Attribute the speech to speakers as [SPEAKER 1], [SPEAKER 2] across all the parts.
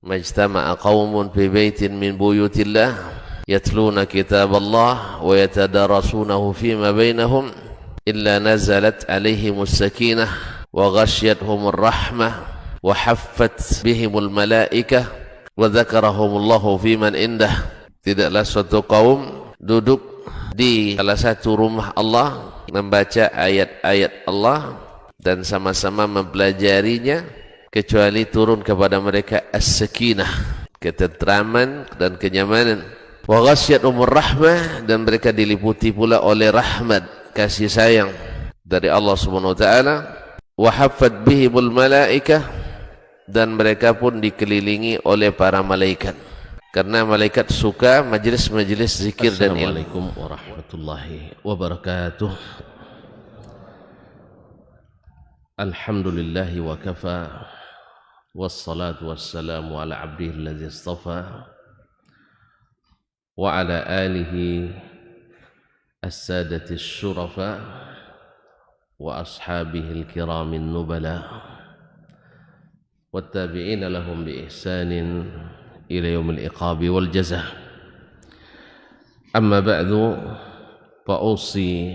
[SPEAKER 1] majtama'a qaumun fi baitin min buyutillah yatluna kitaballah wa yatadarasunahu fima bainahum illa nazalat alaihimus sakinah wa ghasyiyatuhumur rahmah wa haffat bihimul malaikah wa dzakarahumullahu fiman indah. Tidaklah suatu kaum duduk di salah satu rumah Allah membaca ayat-ayat Allah dan sama-sama mempelajarinya kecuali turun kepada mereka as-sakinah, ketentraman dan kenyamanan. Wa ghasyiyatuhumur rahmah, dan mereka diliputi pula oleh rahmat, kasih sayang dari Allah Subhanahu wa taala. Wa haffat bihimul malaikah, dan mereka pun dikelilingi oleh para malaikat. Karena malaikat suka majelis-majelis zikir dan ilmu. Assalamualaikum warahmatullahi wabarakatuh. Alhamdulillahi wa kafa, wassalatu wassalamu ala abdihi alladhi istafa wa ala alihi as-sadati syurafa wa ashabihi al-kiramin nubala wattabi'ina lahum bi ihsanin ila yaumil iqabi wal jazaa. Amma ba'du, fa usi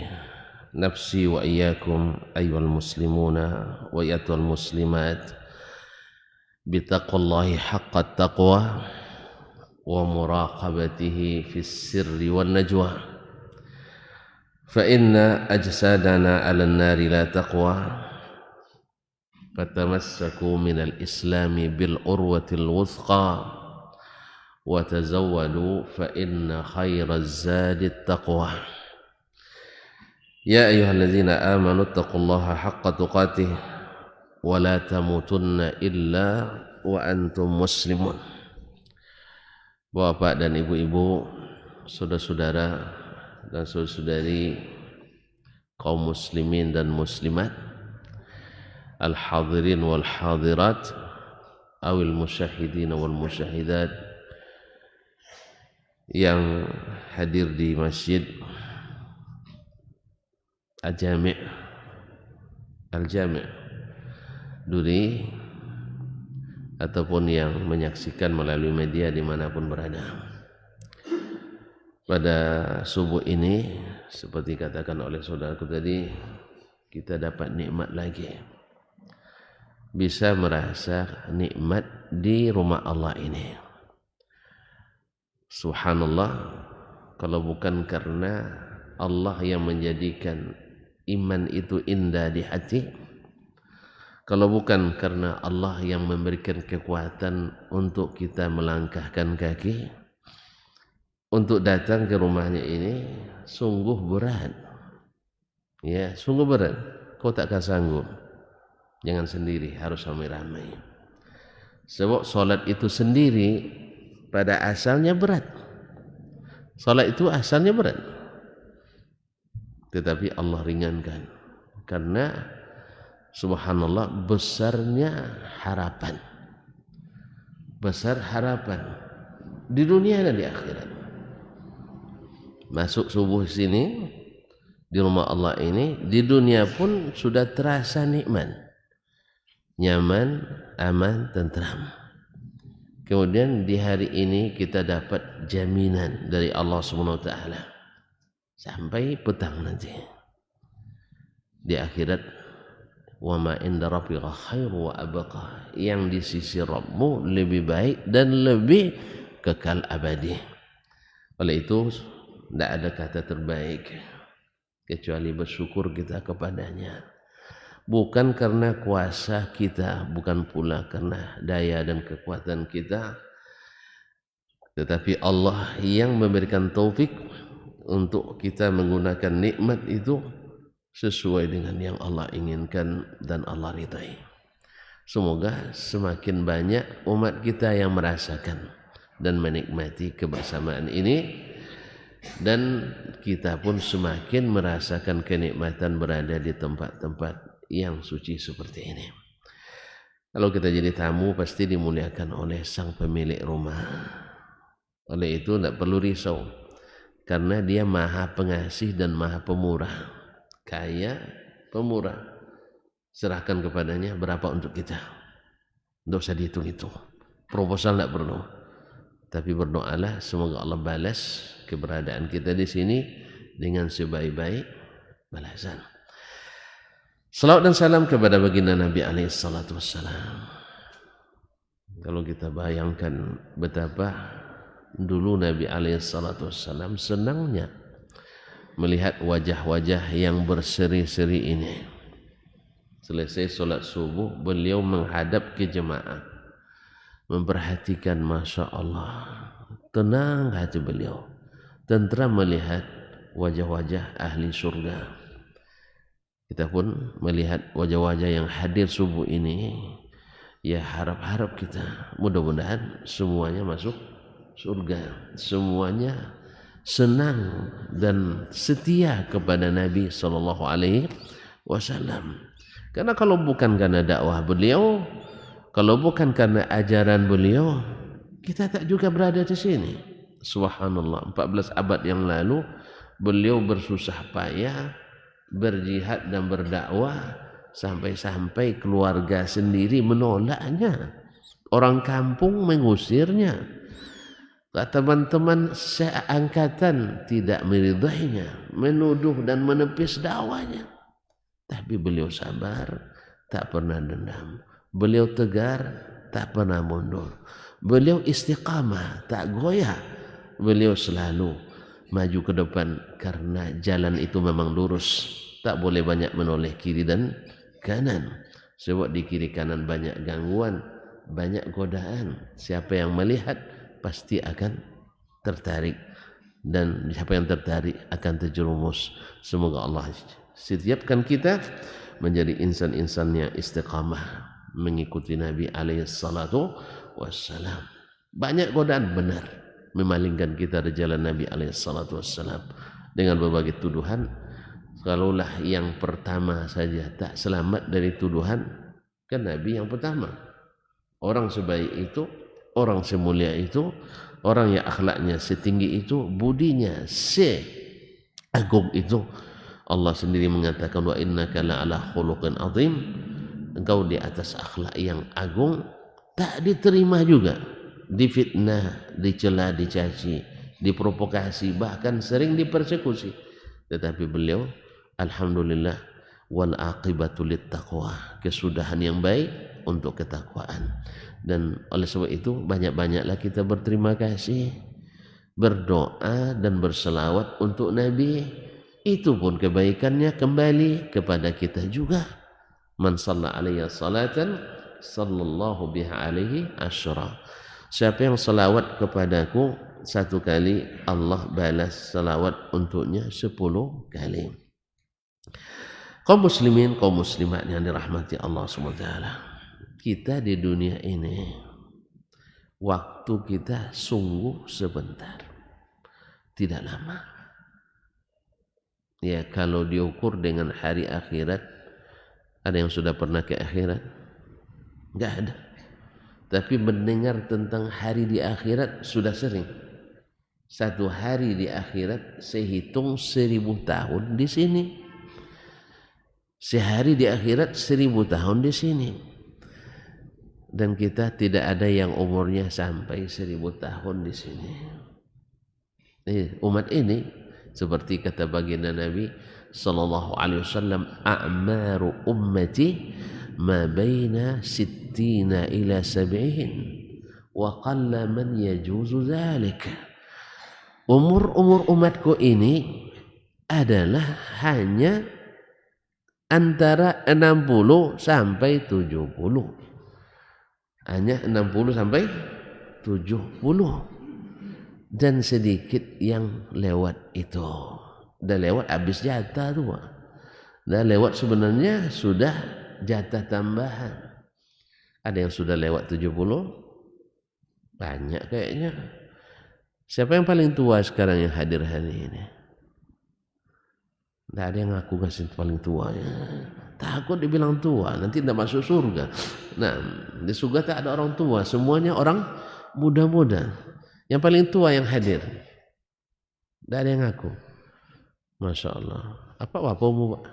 [SPEAKER 1] nafsi wa iyyakum ayyuhal muslimuna wa ayyatuhal muslimat bi taqwallahi haqqat taqwa wa muraqabatihi fis sirri wan najwa. Fa inna ajsadana 'alan nari la taqwa, fatamassaku minal islami bil urwatil wuthqa wa tazawwadu fa inna khairaz zadit taqwa. Ya ayyuhalladzina amanu taqullaha haqqa tuqatih wa la tamutunna illa wa antum muslimun. Bapak dan ibu-ibu, saudara-saudara dan saudari kaum muslimin dan muslimat, al-hadirin wal hadirat, awil musyahidin wal musyahidat yang hadir di Masjid Al-Jami' Duri ataupun yang menyaksikan melalui media dimanapun berada. Pada subuh ini, seperti katakan oleh saudaraku tadi, kita dapat nikmat lagi, bisa merasa nikmat di rumah Allah ini. Subhanallah, kalau bukan karena Allah yang menjadikan iman itu indah di hati, kalau bukan karena Allah yang memberikan kekuatan untuk kita melangkahkan kaki untuk datang ke rumahnya ini, sungguh berat. Ya, sungguh berat. Kau takkan sanggup. Jangan sendiri, harus ramai-ramai. Sebab solat itu sendiri pada asalnya berat. Solat itu asalnya berat, tetapi Allah ringankan karena subhanallah besarnya harapan, besar harapan di dunia dan di akhirat. Masuk subuh sini di rumah Allah ini, di dunia pun sudah terasa nikmat, nyaman, aman, tentram. Kemudian di hari ini kita dapat jaminan dari Allah Subhanahu wa taala sampai petang nanti. Di akhirat, wa ma inda rabbika khairu wa abqa, yang di sisi Rabbmu lebih baik dan lebih kekal abadi. Oleh itu tidak ada kata terbaik kecuali bersyukur kita kepadanya. Bukan karena kuasa kita, bukan pula karena daya dan kekuatan kita, tetapi Allah yang memberikan taufik untuk kita menggunakan nikmat itu sesuai dengan yang Allah inginkan dan Allah ridai. Semoga semakin banyak umat kita yang merasakan dan menikmati kebersamaan ini, dan kita pun semakin merasakan kenikmatan berada di tempat-tempat yang suci seperti ini. Kalau kita jadi tamu pasti dimuliakan oleh sang pemilik rumah. Oleh itu tidak perlu risau, karena dia maha pengasih dan maha pemurah, kaya, pemurah. Serahkan kepadanya berapa untuk kita, tidak usah dihitung-hitung. proposal tidak perlu. Tapi berdoalah semoga Allah balas keberadaan kita di sini dengan sebaik-baik balasan. Salawat dan salam kepada baginda Nabi alaihi salatu wassalam. Kalau kita bayangkan betapa dulu Nabi alaihi salatu wassalam senangnya melihat wajah-wajah yang berseri-seri ini. Selesai solat subuh, beliau menghadap ke jemaah, memperhatikan, Masya Allah, tenang hati beliau, tentram melihat wajah-wajah ahli surga. Kita pun melihat wajah-wajah yang hadir subuh ini, ya harap-harap kita mudah-mudahan semuanya masuk surga, semuanya senang dan setia kepada Nabi Sallallahu Alaihi Wasallam. Karena kalau bukan karena dakwah beliau, kalau bukan karena ajaran beliau, kita tak juga berada di sini. Subhanallah, 14 abad yang lalu beliau bersusah payah berjihad dan berdakwah sampai-sampai keluarga sendiri menolaknya, orang kampung mengusirnya, teman-teman seangkatan tidak meridainya, menuduh dan menepis dakwanya. Tapi beliau sabar, tak pernah dendam. Beliau tegar, tak pernah mundur. Beliau istiqamah, tak goyah. Beliau selalu maju ke depan karena jalan itu memang lurus, tak boleh banyak menoleh kiri dan kanan. Sebab di kiri kanan banyak gangguan, banyak godaan. Siapa yang melihat pasti akan tertarik, dan siapa yang tertarik akan terjerumus. Semoga Allah setiapkan kita menjadi insan-insan yang istiqamah mengikuti Nabi alaihi salatu wassalam. Banyak godaan benar memalingkan kita dari jalan Nabi alaihi salatu wassalam dengan berbagai tuduhan. Kalaulah yang pertama saja tak selamat dari tuduhan, kan Nabi yang pertama. Orang sebaik itu, orang semulia itu, orang yang akhlaknya setinggi itu, budinya seagung itu, Allah sendiri mengatakan, wa innaka la'ala khuluqin azim, engkau di atas akhlak yang agung. Tak diterima juga, difitnah, dicela, dicaci, diprovokasi, bahkan sering dipersekusi. Tetapi beliau, alhamdulillah, wal aqibatu lit taqwa, kesudahan yang baik untuk ketakwaan. Dan oleh sebab itu banyak-banyaklah kita berterima kasih, berdoa dan berselawat untuk Nabi. Itu pun kebaikannya kembali kepada kita juga. Man shalla alaihi salatan sallallahu biha alaihi asyra. Siapa yang selawat kepadaku satu kali, Allah balas selawat untuknya 10 kali. Kaum muslimin, kaum muslimat yang dirahmati Allah SWT, kita di dunia ini waktu kita sungguh sebentar, tidak lama. Ya, kalau diukur dengan hari akhirat, ada yang sudah pernah ke akhirat? Enggak ada. Tapi mendengar tentang hari di akhirat sudah sering. Satu hari di akhirat sehitung 1000 tahun di sini. Sehari di akhirat 1000 tahun di sini. Dan kita tidak ada yang umurnya sampai 1000 tahun di sini. Umat ini seperti kata baginda Nabi sallallahu alaihi wasallam, a'maru ummati ma baina 60 ila 70 wa qalla man yajuzu dzalik. Umur umatku ini adalah hanya antara 60 sampai 70. Hanya 60 sampai 70. Dan sedikit yang lewat itu. Dah lewat habis jatah tu. Dah lewat sebenarnya sudah jatah tambahan. Ada yang sudah lewat 70? Banyak kayaknya. Siapa yang paling tua sekarang yang hadir hari ini? Tidak ada yang ngaku kasih paling tua ya. Takut dibilang tua, nanti tidak masuk surga. Nah, di surga tak ada orang tua, semuanya orang muda-muda. Yang paling tua yang hadir, tidak ada yang ngaku. Masya Allah. Apa wapomu Pak?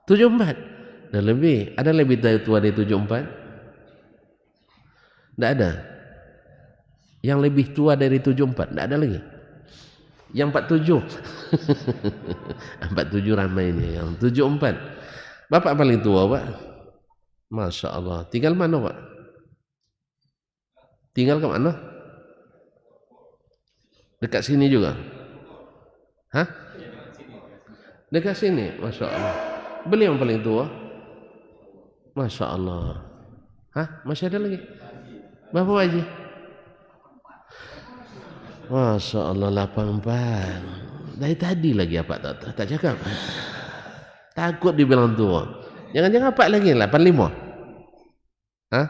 [SPEAKER 1] 74. Dan lebih, ada lebih tua dari 74? Tidak ada. Yang lebih tua dari 74, tidak ada lagi. Yang 47. 47 ramai ini. Yang 74. Bapak paling tua, Pak. Masya Allah. Tinggal mana, Pak? Tinggal ke mana? Dekat sini juga? Hah? Dekat sini, Masya Allah. Beliau yang paling tua? Masya Allah. Hah? Masih ada lagi? Bapak Haji? Masya Allah, 84. Dari tadi lagi apa tak cakap. Takut dibilang tua. Jangan-jangan apa lagi 85? Hah?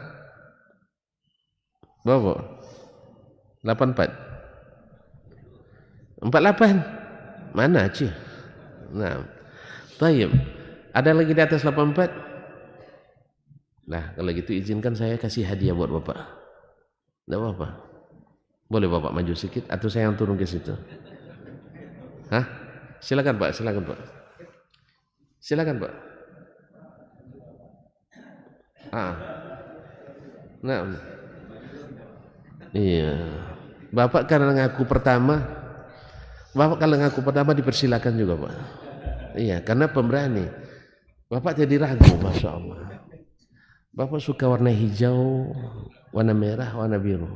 [SPEAKER 1] Bapak? 84? 48? Mana Cih? Nah, baik. Ada lagi di atas 84? Nah, kalau gitu izinkan saya kasih hadiah buat Bapak. Tidak apa-apa. Boleh Bapak maju sedikit atau saya yang turun ke situ? Hah? Silakan Pak, silakan Pak. Silakan Pak. Nah. Iya. Bapak karena ngaku pertama, Bapak kalau ngaku pertama dipersilakan juga Pak. Iya, karena pemberani. Bapak jadi ragu, Masya Allah. Bapak suka warna hijau, warna merah, warna biru.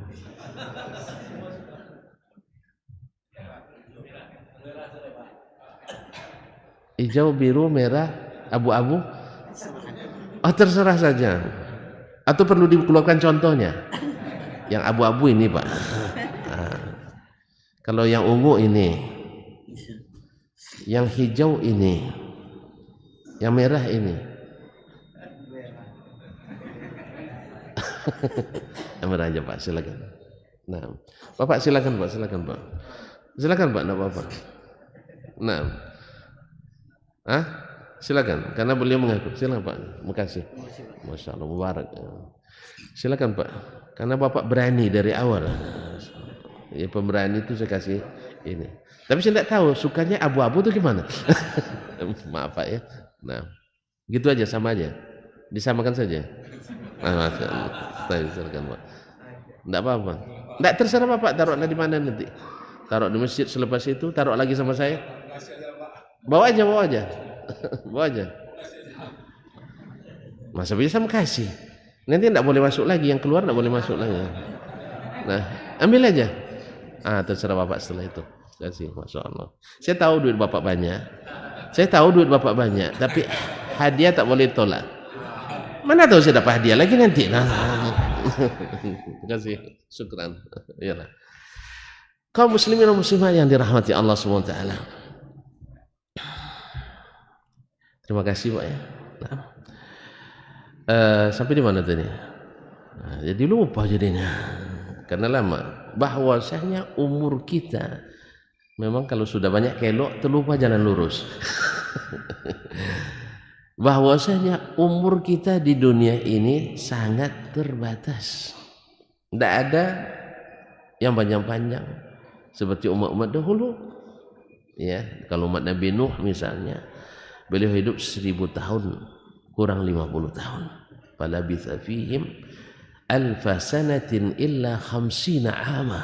[SPEAKER 1] Hijau, biru, merah, abu-abu. Oh, terserah saja. Atau perlu dikeluarkan contohnya? Yang abu-abu ini Pak. Nah, kalau yang ungu ini, yang hijau ini, yang merah ini. Yang merah aja Pak, silakan. Nah, Bapak silakan Pak, silakan Pak. Silakan Pak, enggak apa-apa. Nah. Silakan, karena beliau mengaku. Silakan Pak, makasih. Masya Allah, mubarak. Silakan Pak, karena Bapak berani dari awal. Ya, pemberani itu saya kasih ini. Tapi saya tidak tahu sukanya abu-abu itu gimana. Maaf Pak ya. Nah, gitu aja, sama aja. Disamakan saja. Silakan Pak. Tidak apa-apa. Tidak terserah Bapak, taruhlah di mana nanti. Taruh di masjid selepas itu, taruh lagi sama saya. Bawa aja. Bawa aja. Masa bisa kasih. Nanti tidak boleh masuk lagi, yang keluar tidak boleh masuk lagi. Nah, ambil aja. Terserah Bapak setelah itu. Kasih, Masya Allah. Saya tahu duit Bapak banyak. Tapi hadiah tak boleh tolak. Mana tahu saya dapat hadiah lagi nanti. Nah. Terima kasih. Syukran. Iyalah. Kaum muslimin dan muslimat yang dirahmati Allah SWT. Terima kasih Pak ya. Nah. Sampai di mana tadi? Nah, jadi lupa jadinya. Karena lama. Bahwasanya umur kita memang kalau sudah banyak kelok terlupa jalan lurus. Bahwasanya umur kita di dunia ini sangat terbatas. Tidak ada yang panjang-panjang seperti umat-umat dahulu. Ya, kalau umat Nabi Nuh misalnya, beliau hidup 1000 tahun kurang 50 tahun. Falabitha fihim alfa sanatin illa 50 ama.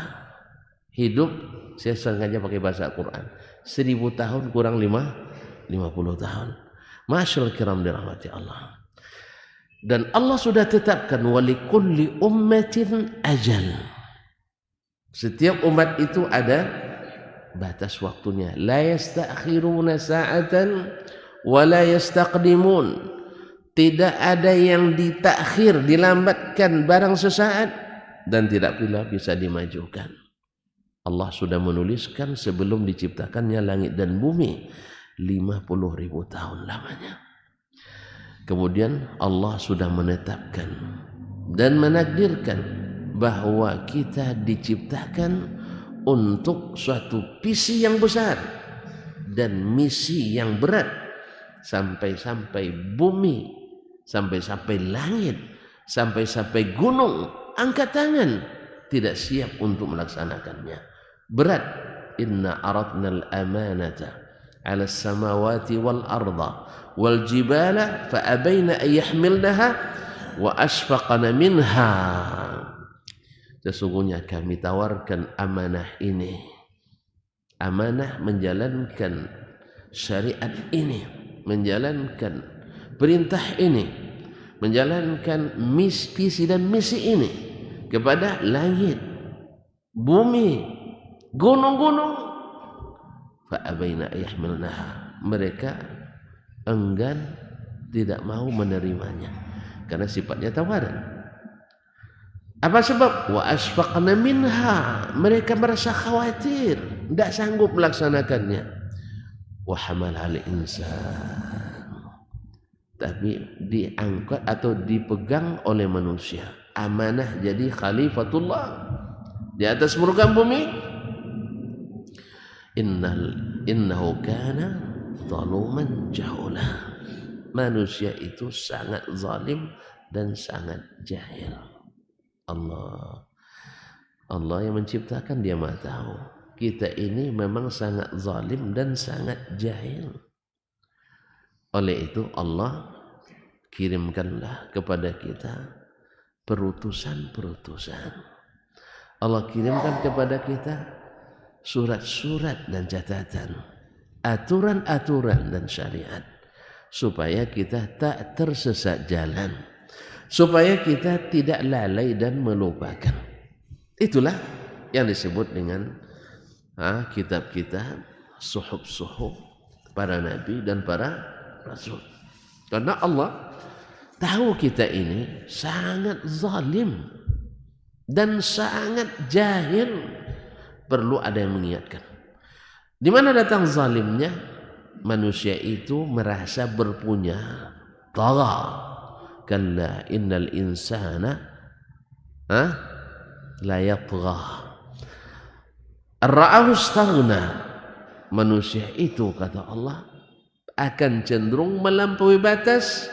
[SPEAKER 1] Hidup, saya sengaja pakai bahasa Al-Quran, 1000 tahun kurang 50 tahun. Masyaallah kiram dirahmati Allah. Dan Allah sudah tetapkan walikulli ummatin ajal. Setiap umat itu ada batas waktunya. La yastakhiruna sa'atan wa la yastaqdimun. Tidak ada yang ditakhir, dilambatkan barang sesaat, dan tidak pula bisa dimajukan. Allah sudah menuliskan sebelum diciptakannya langit dan bumi 50.000 tahun lamanya. Kemudian Allah sudah menetapkan dan menakdirkan bahwa kita diciptakan untuk suatu visi yang besar dan misi yang berat, sampai-sampai bumi, sampai-sampai langit, sampai-sampai gunung angkat tangan tidak siap untuk melaksanakannya. Berat. Inna aradnal amanata 'ala as-samawati wal arda wal jibala fa abaina an yahmilnaha wa ashfaqna minha. sesungguhnya kami tawarkan amanah ini, amanah menjalankan syariat ini, menjalankan perintah ini, menjalankan visi dan misi ini kepada langit, bumi, gunung-gunung. Fa'abaina yahmilnaha, mereka enggan, tidak mau menerimanya karena sifatnya tawaran. Apa sebab? Wa asfaqna minha, mereka merasa khawatir, tidak sanggup melaksanakannya. Wa hamal al insan, tapi diangkat atau dipegang oleh manusia. Amanah jadi khalifatullah di atas muka bumi. Innahu kana zaluman jahula, manusia itu sangat zalim dan sangat jahil. Allah yang menciptakan, dia maha tahu. Kita ini memang sangat zalim dan sangat jahil. Oleh itu Allah kirimkanlah kepada kita perutusan-perutusan. Allah kirimkan kepada kita surat-surat dan catatan, aturan-aturan dan syariat, supaya kita tak tersesat jalan, supaya kita tidak lalai dan melupakan. Itulah yang disebut dengan kitab-kitab, suhuf-suhuf para nabi dan para rasul. Karena Allah tahu kita ini sangat zalim dan sangat jahil, perlu ada yang mengingatkan. Di mana datang zalimnya? Manusia itu merasa berpunya, tagha. Kalla innal insana la yatgha. Ar-ra'ahu istaghna. Manusia itu, kata Allah, akan cenderung melampaui batas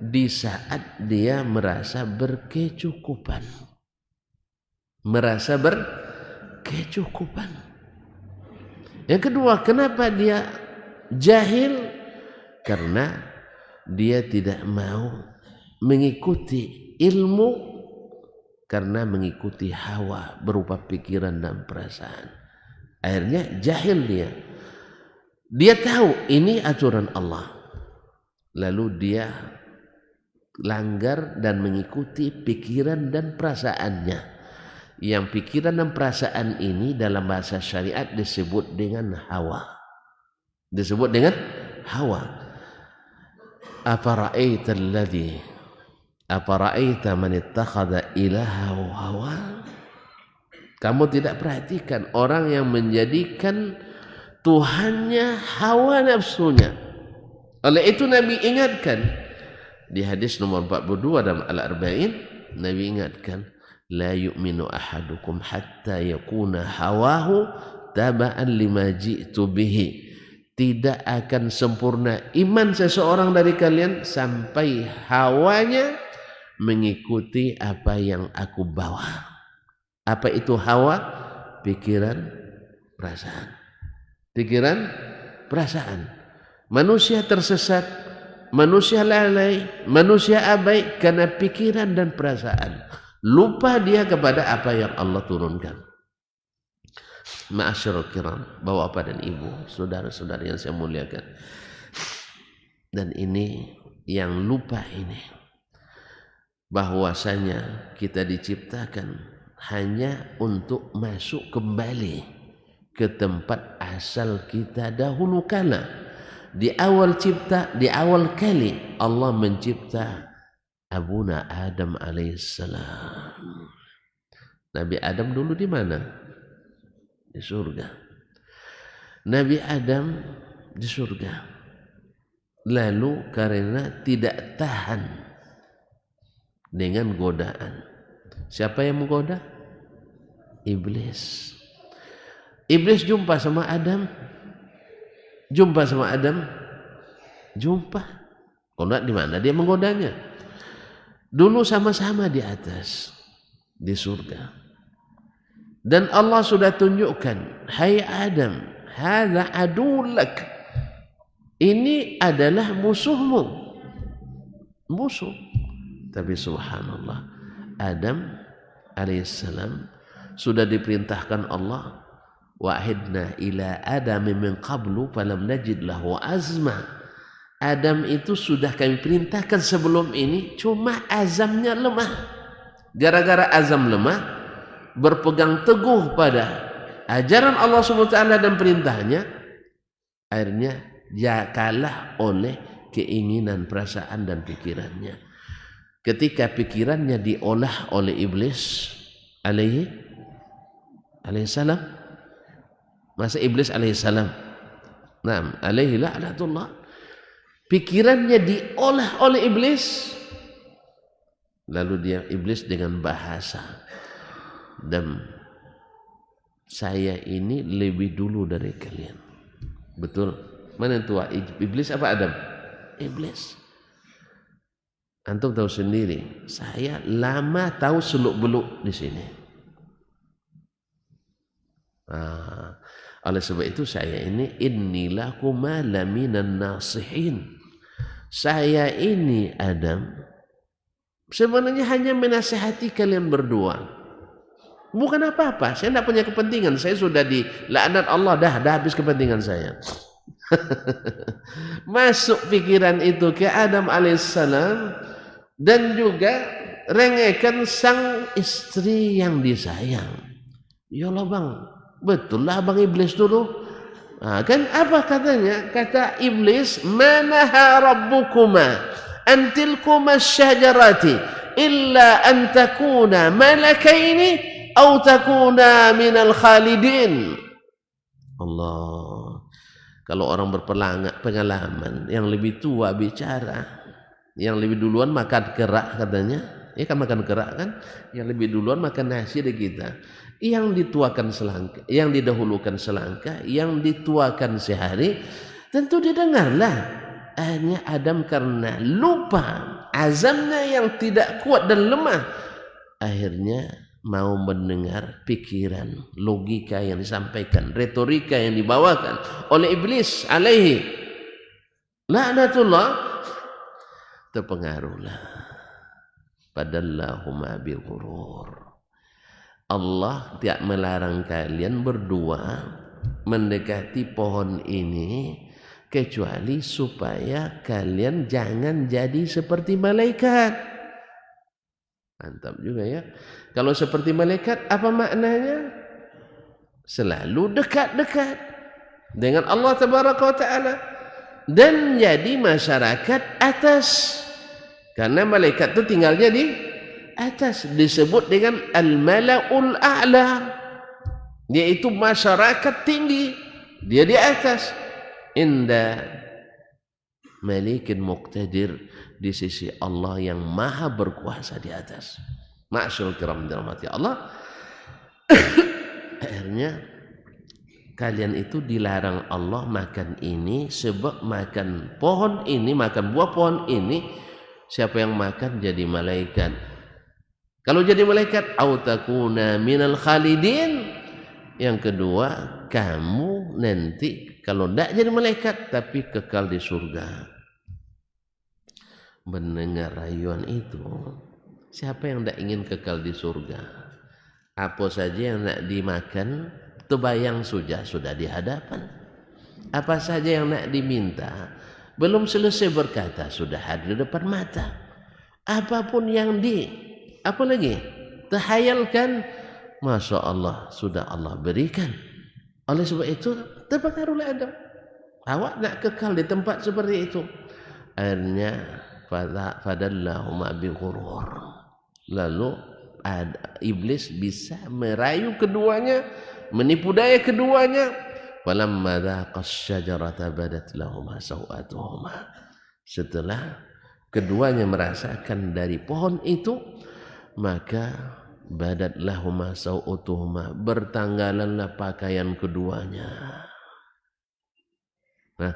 [SPEAKER 1] di saat dia merasa berkecukupan. Merasa berkecukupan. Yang kedua, kenapa dia jahil? Karena dia tidak mau mengikuti ilmu, karena mengikuti hawa berupa pikiran dan perasaan. Akhirnya jahil dia. Dia tahu ini aturan Allah, lalu dia langgar dan mengikuti pikiran dan perasaannya. Yang pikiran dan perasaan ini dalam bahasa syariat disebut dengan hawa. Disebut dengan hawa. Afara'aita man ittakhadha ilahahu hawa. Kamu tidak perhatikan orang yang menjadikan Tuhannya hawa nafsunya. Oleh itu Nabi ingatkan di hadis nomor 42 dalam Al-Arba'in, Nabi ingatkan, la yu'minu ahadukum hatta yakuna hawahu taba'an lima ji'tu bihi. Tidak akan sempurna iman seseorang dari kalian sampai hawanya mengikuti apa yang aku bawa. Apa itu hawa? Pikiran, perasaan. Pikiran, perasaan. Manusia tersesat, manusia lalai, manusia abai karena pikiran dan perasaan. Lupa dia kepada apa yang Allah turunkan. Ma'asyarul kiram, bapak dan ibu, saudara-saudara yang saya muliakan. Dan ini yang lupa ini, bahwasanya kita diciptakan hanya untuk masuk kembali ke tempat asal kita dahulu kala. Di awal cipta, di awal kali Allah mencipta Abuna Adam alaihissalam. Nabi Adam dulu di mana? Di surga. Nabi Adam di surga. Lalu karena tidak tahan dengan godaan. Siapa yang menggoda? Iblis. Iblis jumpa sama Adam. Jumpa sama Adam. Jumpa. Kalau di mana dia menggodanya? Dulu sama-sama di atas, di surga. Dan Allah sudah tunjukkan, hai Adam, hadza adullak. Ini adalah musuhmu. Musuh. Tapi subhanallah, Adam alaihissalam sudah diperintahkan Allah, wa'idna ila Adam min qablu falam najid lahu azma. Adam itu sudah kami perintahkan sebelum ini, cuma azamnya lemah. Gara-gara azam lemah, berpegang teguh pada ajaran Allah SWT dan perintahnya, akhirnya dia kalah oleh keinginan, perasaan dan pikirannya. Ketika pikirannya diolah oleh iblis alaihissalam, masa iblis alaihissalam, nah alaihi la'natullah, pikirannya diolah oleh iblis, lalu iblis dengan bahasa, dan saya ini lebih dulu dari kalian. Betul? Mana yang tua? Iblis apa Adam? Iblis. Antum tahu sendiri, saya lama tahu seluk-beluk di sini. Oleh sebab itu saya ini innilakuma laminan nasihin. Saya ini Adam sebenarnya hanya menasihati kalian berdua. Bukan apa-apa, saya tidak punya kepentingan. Saya sudah dilaknat Allah, dah habis kepentingan saya. Masuk pikiran itu ke Adam alaihissalam, dan juga rengekan sang istri yang disayang. Ya Allah bang, betul lah bang iblis dulu. Kan apa katanya? Kata iblis, manaha rabbukuma antilkuma syajarati illa an takuna malakaini atau takuna minal khalidin. Allah. Kalau orang berpengalaman, yang lebih tua bicara, yang lebih duluan makan kerak katanya. Ya kan makan kerak kan? Yang lebih duluan makan nasi dari kita. Yang dituakan selangkah, yang didahulukan selangkah, yang dituakan sehari, tentu didengarlah. Akhirnya Adam karena lupa, azamnya yang tidak kuat dan lemah, akhirnya mau mendengar pikiran, logika yang disampaikan, retorika yang dibawakan oleh iblis alaihi la'natullah, terpengaruhlah. Padallahuma bi ghurur. Allah tidak melarang kalian berdua mendekati pohon ini kecuali supaya kalian jangan jadi seperti malaikat. Mantap juga ya. Kalau seperti malaikat apa maknanya? Selalu dekat-dekat dengan Allah Tabaraka wa Ta'ala dan jadi masyarakat atas. Karena malaikat itu tinggalnya di atas, disebut dengan al-mala'ul a'la, yaitu masyarakat tinggi, dia di atas, inda malikin muqtadir, di sisi Allah yang maha berkuasa di atas. Ma'asyul kiram dirahmati Allah. Akhirnya kalian itu dilarang Allah makan ini, sebab makan pohon ini, makan buah pohon ini, siapa yang makan jadi malaikat. Kalau jadi malaikat, au takuna minal khalidin. Yang kedua, kamu nanti kalau tidak jadi malaikat tapi kekal di surga. Mendengar rayuan itu, siapa yang tidak ingin kekal di surga? Apa saja yang nak dimakan, terbayang sudah di hadapan. Apa saja yang nak diminta, belum selesai berkata sudah hadir di depan mata. Apapun yang apa lagi? Terhayalkan, Masya Allah, sudah Allah berikan. Oleh sebab itu, terpengaruhlah Adam. Awak nak kekal di tempat seperti itu. Akhirnya, fadallahuma bi ghurur. Lalu, iblis bisa merayu keduanya, menipu daya keduanya. Falamma dhaqas syajarata badat lahuma sawatuhuma. Setelah keduanya merasakan dari pohon itu, maka badat lahuma sawatuhuma, bertanggalanlah pakaian keduanya. Nah,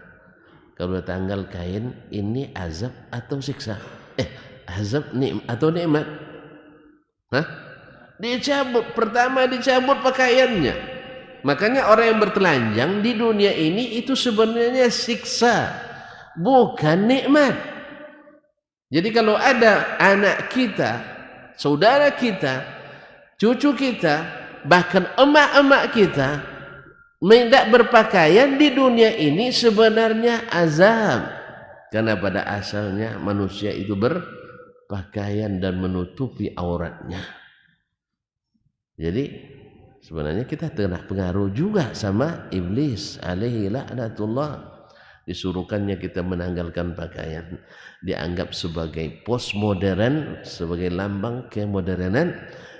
[SPEAKER 1] kalau tanggal kain ini azab atau siksa? Azab atau nikmat? Dicabut, pertama dicabut pakaiannya. Makanya orang yang bertelanjang di dunia ini itu sebenarnya siksa, bukan nikmat. Jadi kalau ada anak kita, saudara kita cucu kita, bahkan emak-emak kita tidak berpakaian di dunia ini sebenarnya azab. Karena pada asalnya manusia itu berpakaian dan menutupi auratnya. Jadi sebenarnya kita kena pengaruh juga sama iblis alaihi laknatullah. Disuruhkannya kita menanggalkan pakaian, dianggap sebagai postmodern, sebagai lambang kemodernan,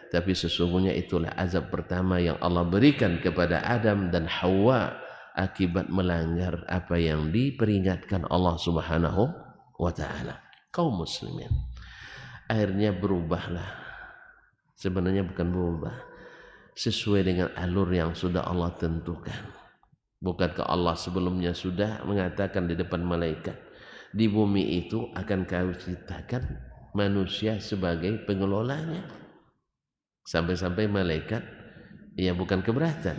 [SPEAKER 1] tapi sesungguhnya itulah azab pertama yang Allah berikan kepada Adam dan Hawa akibat melanggar apa yang diperingatkan Allah Subhanahu wa taala. Kaum muslimin akhirnya berubahlah. Sebenarnya bukan berubah, sesuai dengan alur yang sudah Allah tentukan. Bukankah Allah sebelumnya sudah mengatakan di depan malaikat, di bumi itu akan kau ciptakan manusia sebagai pengelolanya. Sampai-sampai malaikat ya bukan keberatan,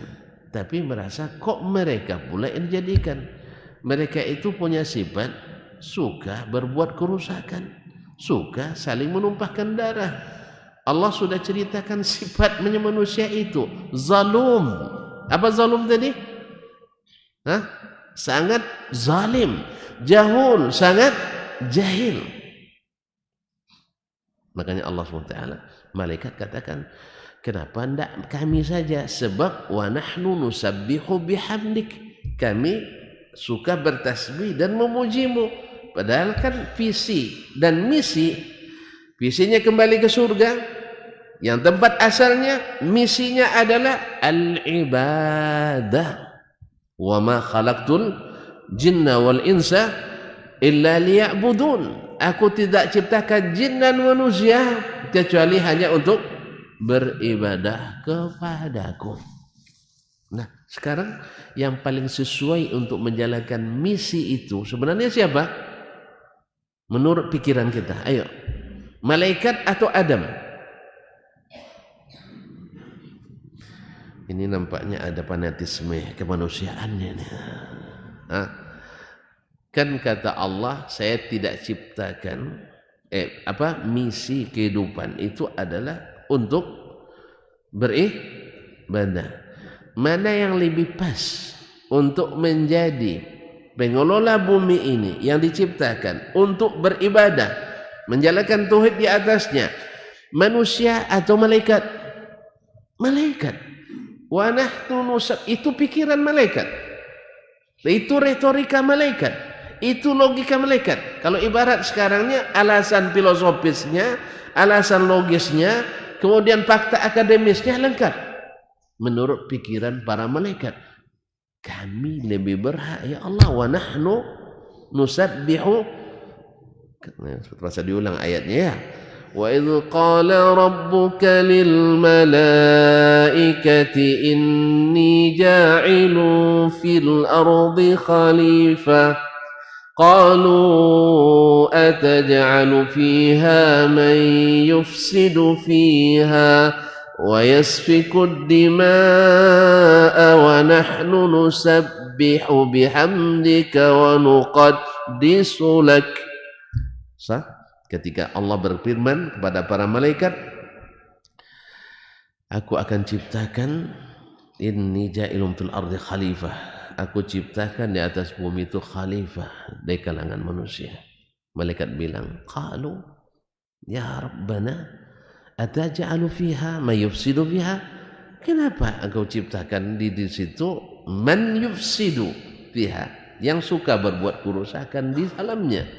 [SPEAKER 1] tapi merasa kok mereka pula yang dijadikan. Mereka itu punya sifat suka berbuat kerusakan, suka saling menumpahkan darah. Allah sudah ceritakan sifat manusia itu zalum. Apa zalum tadi? Sangat zalim, jahul, sangat jahil. Makanya Allah SWT, malaikat katakan, kenapa tidak kami saja? Sebab wa nahnu nusabbihu bihamdik, kami suka bertasbih dan memujimu. Padahal kan visi dan misi, visinya kembali ke surga, yang tempat asalnya misinya adalah al-ibadah. Wa ma khalaqtul jinna wal insa illa liya'budun. Aku tidak ciptakan jin dan manusia kecuali hanya untuk beribadah kepadaku. Nah, sekarang yang paling sesuai untuk menjalankan misi itu sebenarnya siapa? Menurut pikiran kita, ayo, malaikat atau Adam? Ini nampaknya ada fanatisme kemanusiaannya nih. Kan kata Allah, saya tidak ciptakan misi kehidupan itu adalah untuk beribadah. Mana yang lebih pas untuk menjadi pengelola bumi ini yang diciptakan untuk beribadah, menjalankan tauhid di atasnya, manusia atau malaikat? Malaikat. Wa nahnu itu pikiran malaikat, itu retorika malaikat, itu logika malaikat. Kalau ibarat sekarangnya alasan filosofisnya, alasan logisnya, kemudian fakta akademisnya lengkap. Menurut pikiran para malaikat, kami lebih berhak ya Allah. Wa nahnu nusabbihu, terasa diulang ayatnya ya. وَإِذْ قَالَ رَبُّكَ لِلْمَلَائِكَةِ إِنِّي جَاعِلٌ فِي الْأَرْضِ خَلِيفَةً قَالُوا أَتَجْعَلُ فِيهَا مَن يُفْسِدُ فِيهَا وَيَسْفِكُ الدِّمَاءَ وَنَحْنُ نُسَبِّحُ بِحَمْدِكَ وَنُقَدِّسُ لَكَ. Sah? Ketika Allah berfirman kepada para malaikat, aku akan ciptakan, inni ja'ilun fil ardi khalifah, aku ciptakan di atas bumi itu khalifah dari kalangan manusia. Malaikat bilang, qalu ya Rabbana ataj'alu fiha man yufsidu fiha, kenapa engkau ciptakan di situ man yufsidu fiha, yang suka berbuat kerusakan di dalamnya,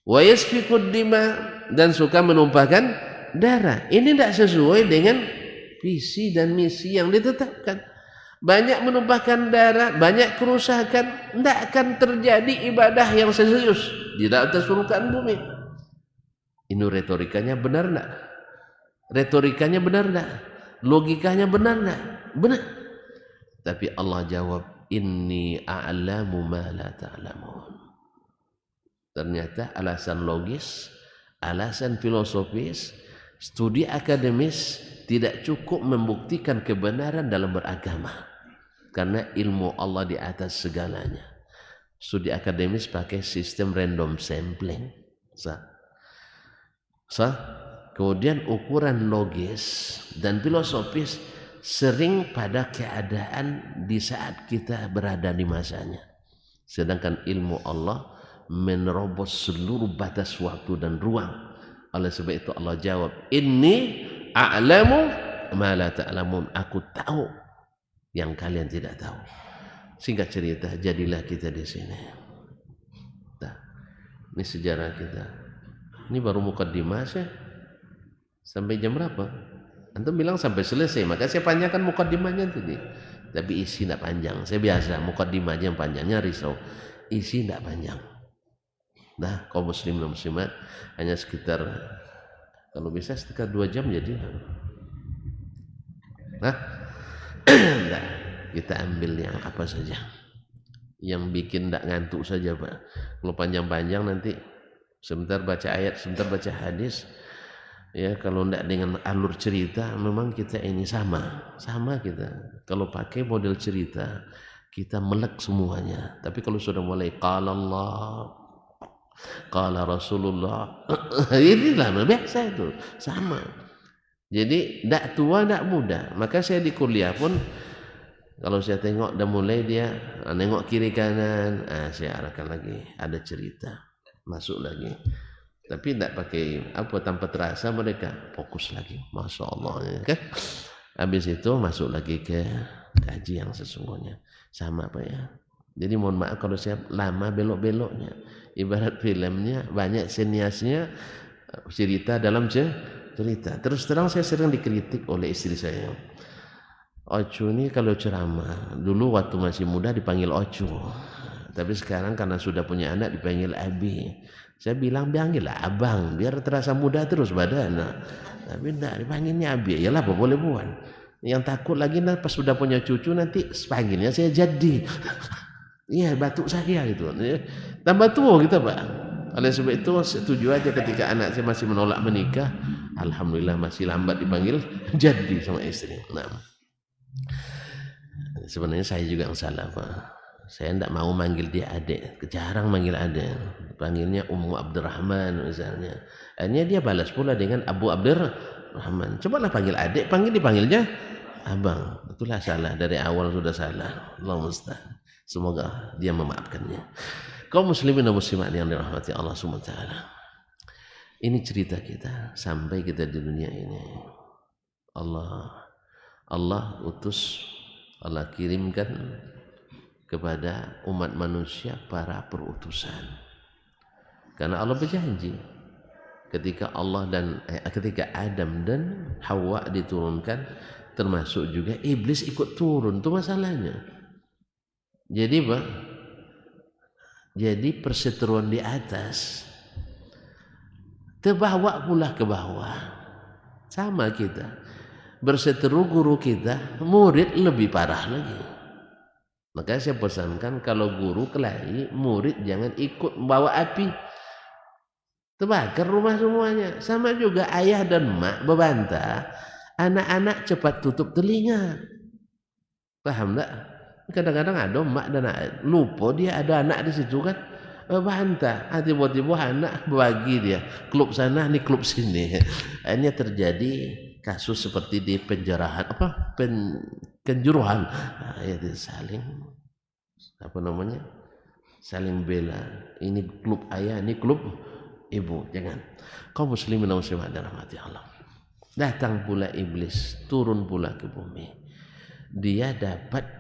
[SPEAKER 1] wa yasfikud dima, dan suka menumpahkan darah. Ini tidak sesuai dengan visi dan misi yang ditetapkan. Banyak menumpahkan darah, banyak kerusakan, tidak akan terjadi ibadah yang serius di atas permukaan bumi. Ini retorikanya benar tidak? Retorikanya benar tidak? Logikanya benar tidak? Benar. Tapi Allah jawab, inni a'lamu ma la ta'lamun. Ternyata alasan logis, alasan filosofis, studi akademis tidak cukup membuktikan kebenaran dalam beragama. Karena ilmu Allah di atas segalanya. Studi akademis pakai sistem random sampling. Sah? Kemudian ukuran logis dan filosofis sering pada keadaan di saat kita berada di masanya. Sedangkan ilmu Allah menerobos seluruh batas waktu dan ruang. Oleh sebab itu Allah jawab, Inni a'lamu ma la ta'lamun. Aku tahu yang kalian tidak tahu. Singkat cerita, jadilah kita di sini. Nah, ini sejarah kita. Ini baru mukaddimah sih. Sampai jam berapa? Antum bilang sampai selesai, maka saya panjangkan mukaddimahnya tadi. Tapi isi tidak panjang. Saya biasa mukaddimah aja yang panjangnya risau. Isi tidak panjang. Nah, kaum muslim dan muslimat hanya sekitar, kalau bisa sekitar 2 jam jadi. Nah, nah, kita ambil yang apa saja, yang bikin tidak ngantuk saja Pak. Kalau panjang-panjang nanti sebentar baca ayat, sebentar baca hadis. Ya, kalau tidak dengan alur cerita, memang kita ini sama kita. Kalau pakai model cerita, kita melek semuanya. Tapi kalau sudah mulai qala Allah, qala Rasulullah, inilah biasa itu, sama. Jadi tidak tua, tidak muda. Maka saya di kuliah pun, kalau saya tengok dah mulai dia nengok kiri kanan, saya arahkan lagi, ada cerita, masuk lagi. Tapi tidak pakai apa, tanpa terasa mereka fokus lagi, masya Allah, kan? Habis itu masuk lagi ke kaji yang sesungguhnya, sama Pak ya. Jadi mohon maaf kalau saya lama belok-beloknya. Ibarat filmnya banyak seniasnya, cerita dalam cerita. Terus terang saya sering dikritik oleh istri saya. Ocu ini kalau ceramah, dulu waktu masih muda dipanggil Ocu, tapi sekarang karena sudah punya anak dipanggil Abi. Saya bilang panggillah abang, biar terasa muda terus badan. Tapi tidak, dipanggilnya Abi. Yalah, apa boleh buat. Yang takut lagi pas sudah punya cucu nanti panggilnya saya jadi. Iya, batuk saya gitu. Tambah tua kita Pak. Oleh sebab itu setuju aja ketika anak saya masih menolak menikah. Alhamdulillah masih lambat dipanggil jadi sama istri. Nah, sebenarnya saya juga yang salah Pak. Saya tidak mau manggil dia adik, jarang manggil adik, panggilnya Ummu Abdurrahman misalnya. Akhirnya dia balas pula dengan Abu Abdurrahman. Cobalah panggil adik, dipanggilnya abang. Itulah salah, dari awal sudah salah. Allah musta'an. Semoga dia memaafkannya. Kaum muslimin dan muslimat yang dirahmati Allah SWT. Ini cerita kita sampai kita di dunia ini. Allah utus, Allah kirimkan kepada umat manusia para perutusan. Karena Allah berjanji ketika ketika Adam dan Hawa diturunkan, termasuk juga iblis ikut turun, itu masalahnya. Jadi Pak, jadi perseteruan di atas terbawa pula ke bawah. Sama kita berseteru guru kita, murid lebih parah lagi. Maka saya pesankan kalau guru kelahi, murid jangan ikut membawa api, terbakar rumah semuanya. Sama juga ayah dan mak berbantah, anak-anak cepat tutup telinga. Paham tak? Kadang-kadang ada mak dan anak, lupa dia ada anak di situ kan, berbantah. Tiba-tiba anak bagi dia, klub sana, nih klub sini. Akhirnya terjadi kasus seperti di penjarahan, kenjuruhan. Itu saling saling bela. Ini klub ayah, ini klub ibu. Jangan. Kaum muslimin dan muslimat dirahmati Allah. Datang pula iblis, turun pula ke bumi. Dia dapat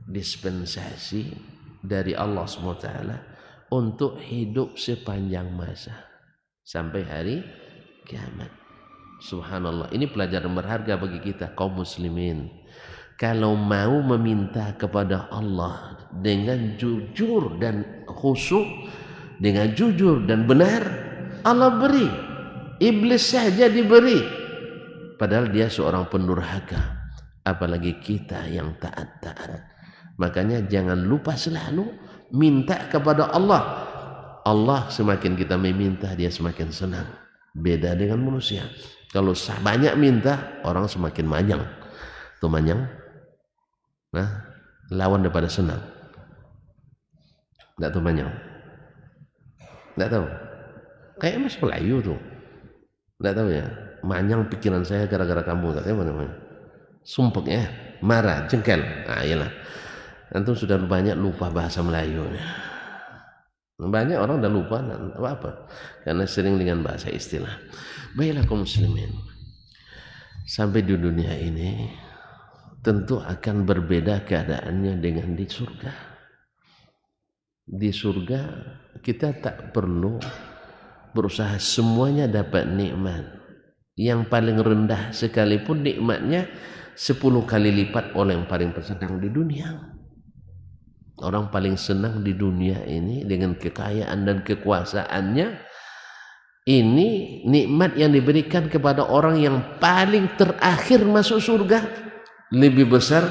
[SPEAKER 1] dispensasi dari Allah SWT untuk hidup sepanjang masa sampai hari kiamat. Subhanallah, ini pelajaran berharga bagi kita kaum muslimin. Kalau mau meminta kepada Allah dengan jujur dan khusyuk, dengan jujur dan benar, Allah beri. Iblis saja diberi, padahal dia seorang pendurhaka, apalagi kita yang taat-taat. Makanya jangan lupa selalu minta kepada Allah. Allah semakin kita meminta, dia semakin senang. Beda dengan manusia. Kalau banyak minta, orang semakin manyang. Itu manyang, nah, lawan daripada senang. Tidak tahu manyang? Tidak tahu? Kayak Mas Melayu tuh. Enggak tahu ya. Manyang pikiran saya gara-gara kamu, katanya apa namanya? Sumpek ya, marah, jengkel. Nah, iyalah. Antum sudah banyak lupa bahasa Melayu. Banyak orang udah lupa, apa? Karena sering dengan bahasa istilah. Baiklah kaum muslimin. Sampai di dunia ini tentu akan berbeda keadaannya dengan di surga. Di surga kita tak perlu berusaha semuanya dapat nikmat. Yang paling rendah sekalipun nikmatnya 10 kali lipat oleh yang paling senang di dunia. Orang paling senang di dunia ini dengan kekayaan dan kekuasaannya, ini nikmat yang diberikan kepada orang yang paling terakhir masuk surga lebih besar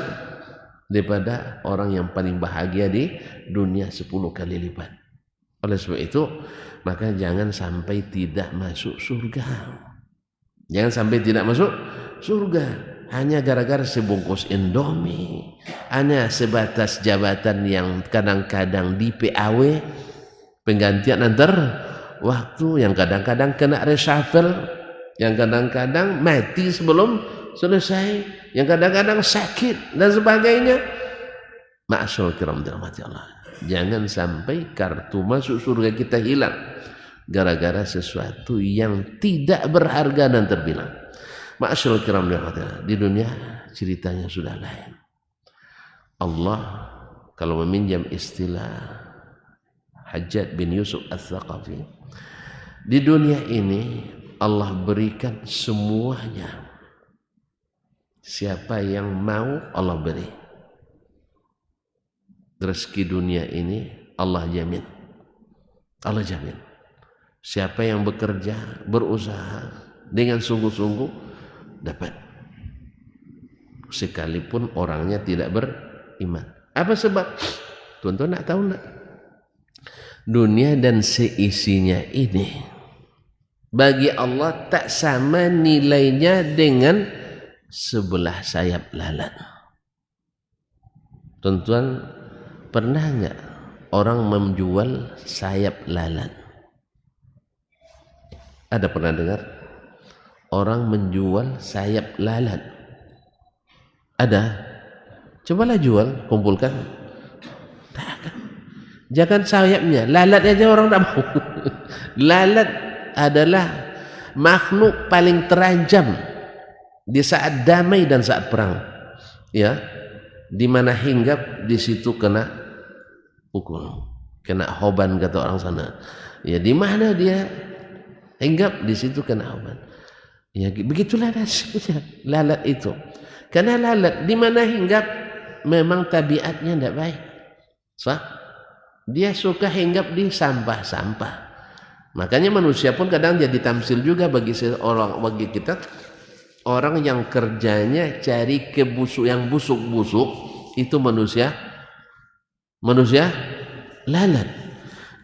[SPEAKER 1] daripada orang yang paling bahagia di dunia 10 kali lipat. Oleh sebab itu, maka jangan sampai tidak masuk surga. Jangan sampai tidak masuk surga hanya gara-gara sebungkus Indomie, hanya sebatas jabatan yang kadang-kadang di PAW, penggantian antar waktu, yang kadang-kadang kena reshuffle, yang kadang-kadang mati sebelum selesai, yang kadang-kadang sakit dan sebagainya. Ma'asyarul kiram dirahmati Allah. Jangan sampai kartu masuk surga kita hilang gara-gara sesuatu yang tidak berharga dan terbilang. Ma'asyarul kiram dirahmati Allah. Di dunia ceritanya sudah lain. Allah kalau meminjam istilah Hajjaj bin Yusuf Al-Thaqafi, di dunia ini Allah berikan semuanya. Siapa yang mau Allah beri. Rezeki dunia ini Allah jamin. Allah jamin. Siapa yang bekerja, berusaha dengan sungguh-sungguh dapat. Sekalipun orangnya tidak beriman. Apa sebab? Tuan-tuan nak tahu nak? Dunia dan seisinya ini bagi Allah tak sama nilainya dengan sebelah sayap lalat. Tuan-tuan pernah enggak orang menjual sayap lalat? Ada pernah dengar orang menjual sayap lalat? Ada? Cobalah jual, kumpulkan. Tak. Jangan sayapnya, lalat aja orang tak mau. Lalat adalah makhluk paling terancam di saat damai dan saat perang. Ya, di mana hinggap di situ kena pukul, kena hoban kata orang sana. Ya, di mana dia hinggap di situ kena hoban. Ya, begitulah nasibnya lalat itu. Karena lalat di mana hinggap memang tabiatnya tidak baik. Sah? Dia suka hinggap di sampah-sampah. Makanya manusia pun kadang jadi tamsil juga bagi kita, orang yang kerjanya cari kebusuk yang busuk-busuk, itu manusia lalat.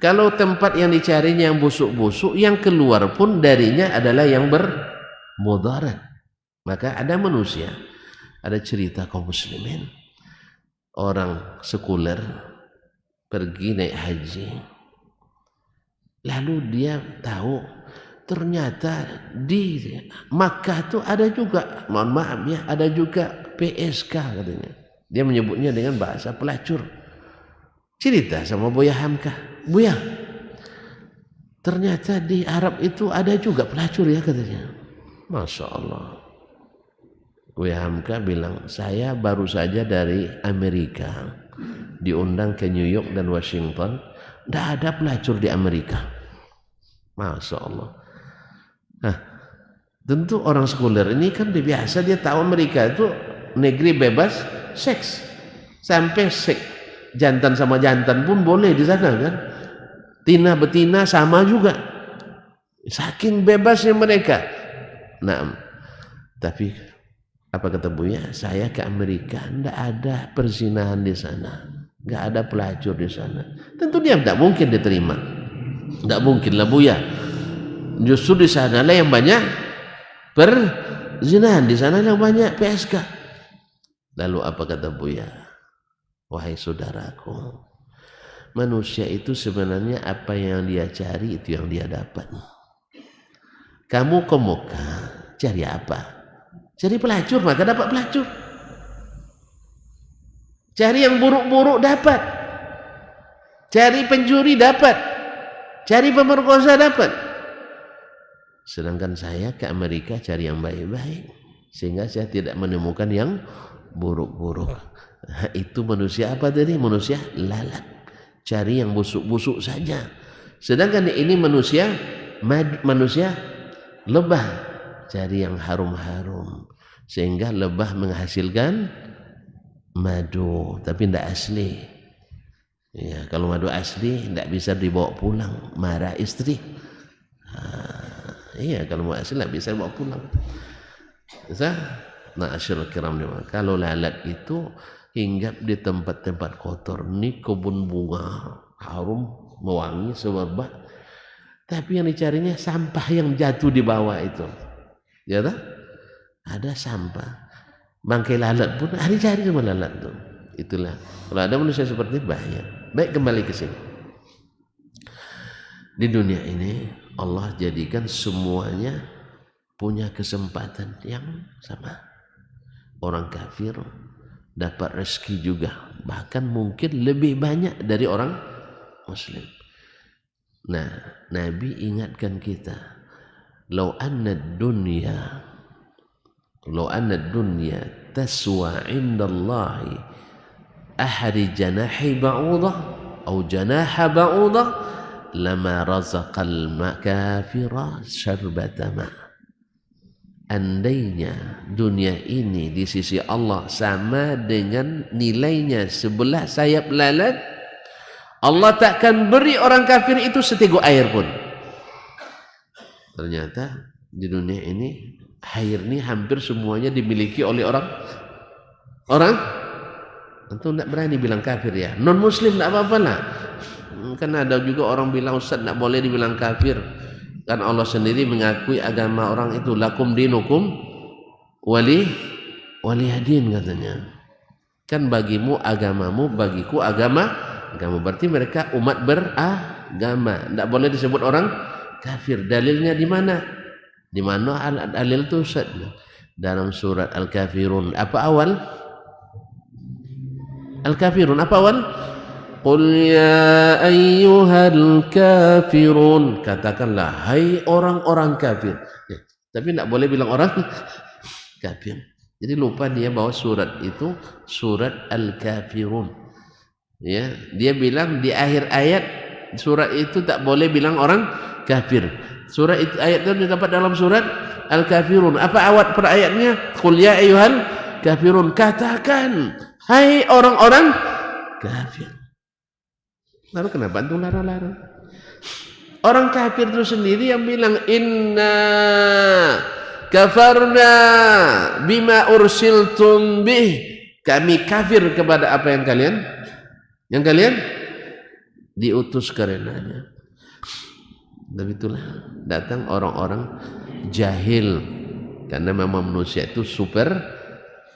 [SPEAKER 1] Kalau tempat yang dicarinya yang busuk-busuk, yang keluar pun darinya adalah yang bermudarat. Maka ada manusia, ada cerita kaum muslimin, orang sekuler pergi naik haji, lalu dia tahu ternyata di Makkah itu ada juga, mohon maaf ya, ada juga PSK katanya. Dia menyebutnya dengan bahasa pelacur. Cerita sama Buya Hamka, Buya, ternyata di Arab itu ada juga pelacur ya katanya. Masya Allah. Buya Hamka bilang, saya baru saja dari Amerika, diundang ke New York dan Washington. Tidak ada pelacur di Amerika. Masya Allah. Nah, tentu orang sekuler ini kan biasa, dia tahu Amerika itu negeri bebas seks. Sampai seks jantan sama jantan pun boleh di sana kan. Tina betina sama juga. Saking bebasnya mereka. Nah, tapi apa kata Buya? Saya ke Amerika, tidak ada perzinahan di sana, nggak ada pelacur di sana. Tentu dia tidak mungkin diterima, tidak mungkin lah Buya. Justru di sana lah yang banyak perzinahan, di sana yang banyak PSK. Lalu apa kata Buya? Wahai saudaraku, manusia itu sebenarnya apa yang dia cari itu yang dia dapat. Kamu ke Mekah cari apa? Cari pelacur, maka dapat pelacur. Cari yang buruk-buruk dapat. Cari pencuri dapat. Cari pemerkosa dapat. Sedangkan saya ke Amerika cari yang baik-baik, sehingga saya tidak menemukan yang buruk-buruk. Itu manusia apa tadi? Manusia lalat, cari yang busuk-busuk saja. Sedangkan ini manusia lebah, cari yang harum-harum, sehingga lebah menghasilkan madu, tapi tidak asli. Ya, kalau madu asli tidak bisa dibawa pulang, marah istri. Iya, kalau mau asli tidak bisa dibawa pulang. Nah, asyirul kiram, kalau lalat itu hinggap di tempat-tempat kotor, ini kebun bunga harum mewangi semerbak, tapi yang dicarinya sampah yang jatuh di bawah itu, ya tak? Ada sampah, bangkai lalat pun ada cari sama lalat itu. Itulah kalau ada manusia seperti bahaya. Baik, kembali ke sini. Di dunia ini Allah jadikan semuanya punya kesempatan yang sama. Orang kafir dapat rezeki juga, bahkan mungkin lebih banyak dari orang muslim. Nah, Nabi ingatkan kita, lau anna dunya taswa indallahi ahadi janahi ba'udah atau janaha ba'udah lama razaqal makafira syarbata ma. Andainya dunia ini di sisi Allah sama dengan nilainya sebelah sayap lalat, Allah takkan beri orang kafir itu seteguk air pun. Ternyata di dunia ini air ini hampir semuanya dimiliki oleh orang tentu tidak berani bilang kafir ya. Non muslim tidak apa-apa lah. Kan ada juga orang bilang, Ustaz tidak boleh dibilang kafir, kan Allah sendiri mengakui agama orang itu, lakum dinukum waliyadin katanya. Kan bagimu agamamu, bagiku agama. Berarti mereka umat beragama, tidak boleh disebut orang kafir. Dalilnya di mana? Di mana dalil itu, Ustaz? Dalam surat Al-Kafirun. Apa awal? Al-Kafirun apa awal? Qul ya ayyuhal kafirun, katakanlah hai orang-orang kafir. Ya, tapi tidak boleh bilang orang kafir. Jadi lupa dia bahwa surat itu surat Al-Kafirun. Ya, dia bilang di akhir ayat surat itu tak boleh bilang orang kafir. Surat itu, ayat itu didapat dalam surat Al-Kafirun. Apa awal per ayatnya? Qul ya ayyuhal kafirun, katakan hai orang-orang kafir. Lalu kenapa antum larang-larang? Orang kafir itu sendiri yang bilang inna kafarna bima ursiltum bih, kami kafir kepada apa yang kalian diutus karenanya. Dan itulah datang orang-orang jahil, karena memang manusia itu super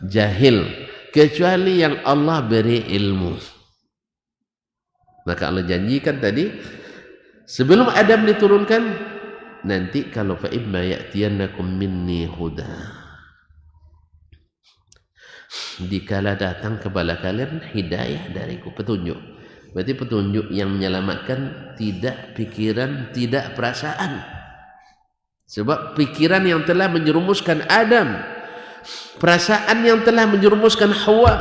[SPEAKER 1] jahil, kecuali yang Allah beri ilmu. Maka Allah janjikan tadi sebelum Adam diturunkan, nanti kalau fa imma ya'tiyannakum minni huda, dikala datang kepada kalian hidayah dariku, petunjuk. Berarti petunjuk yang menyelamatkan, tidak pikiran, tidak perasaan. Sebab pikiran yang telah menjerumuskan Adam, perasaan yang telah menjerumuskan Hawa.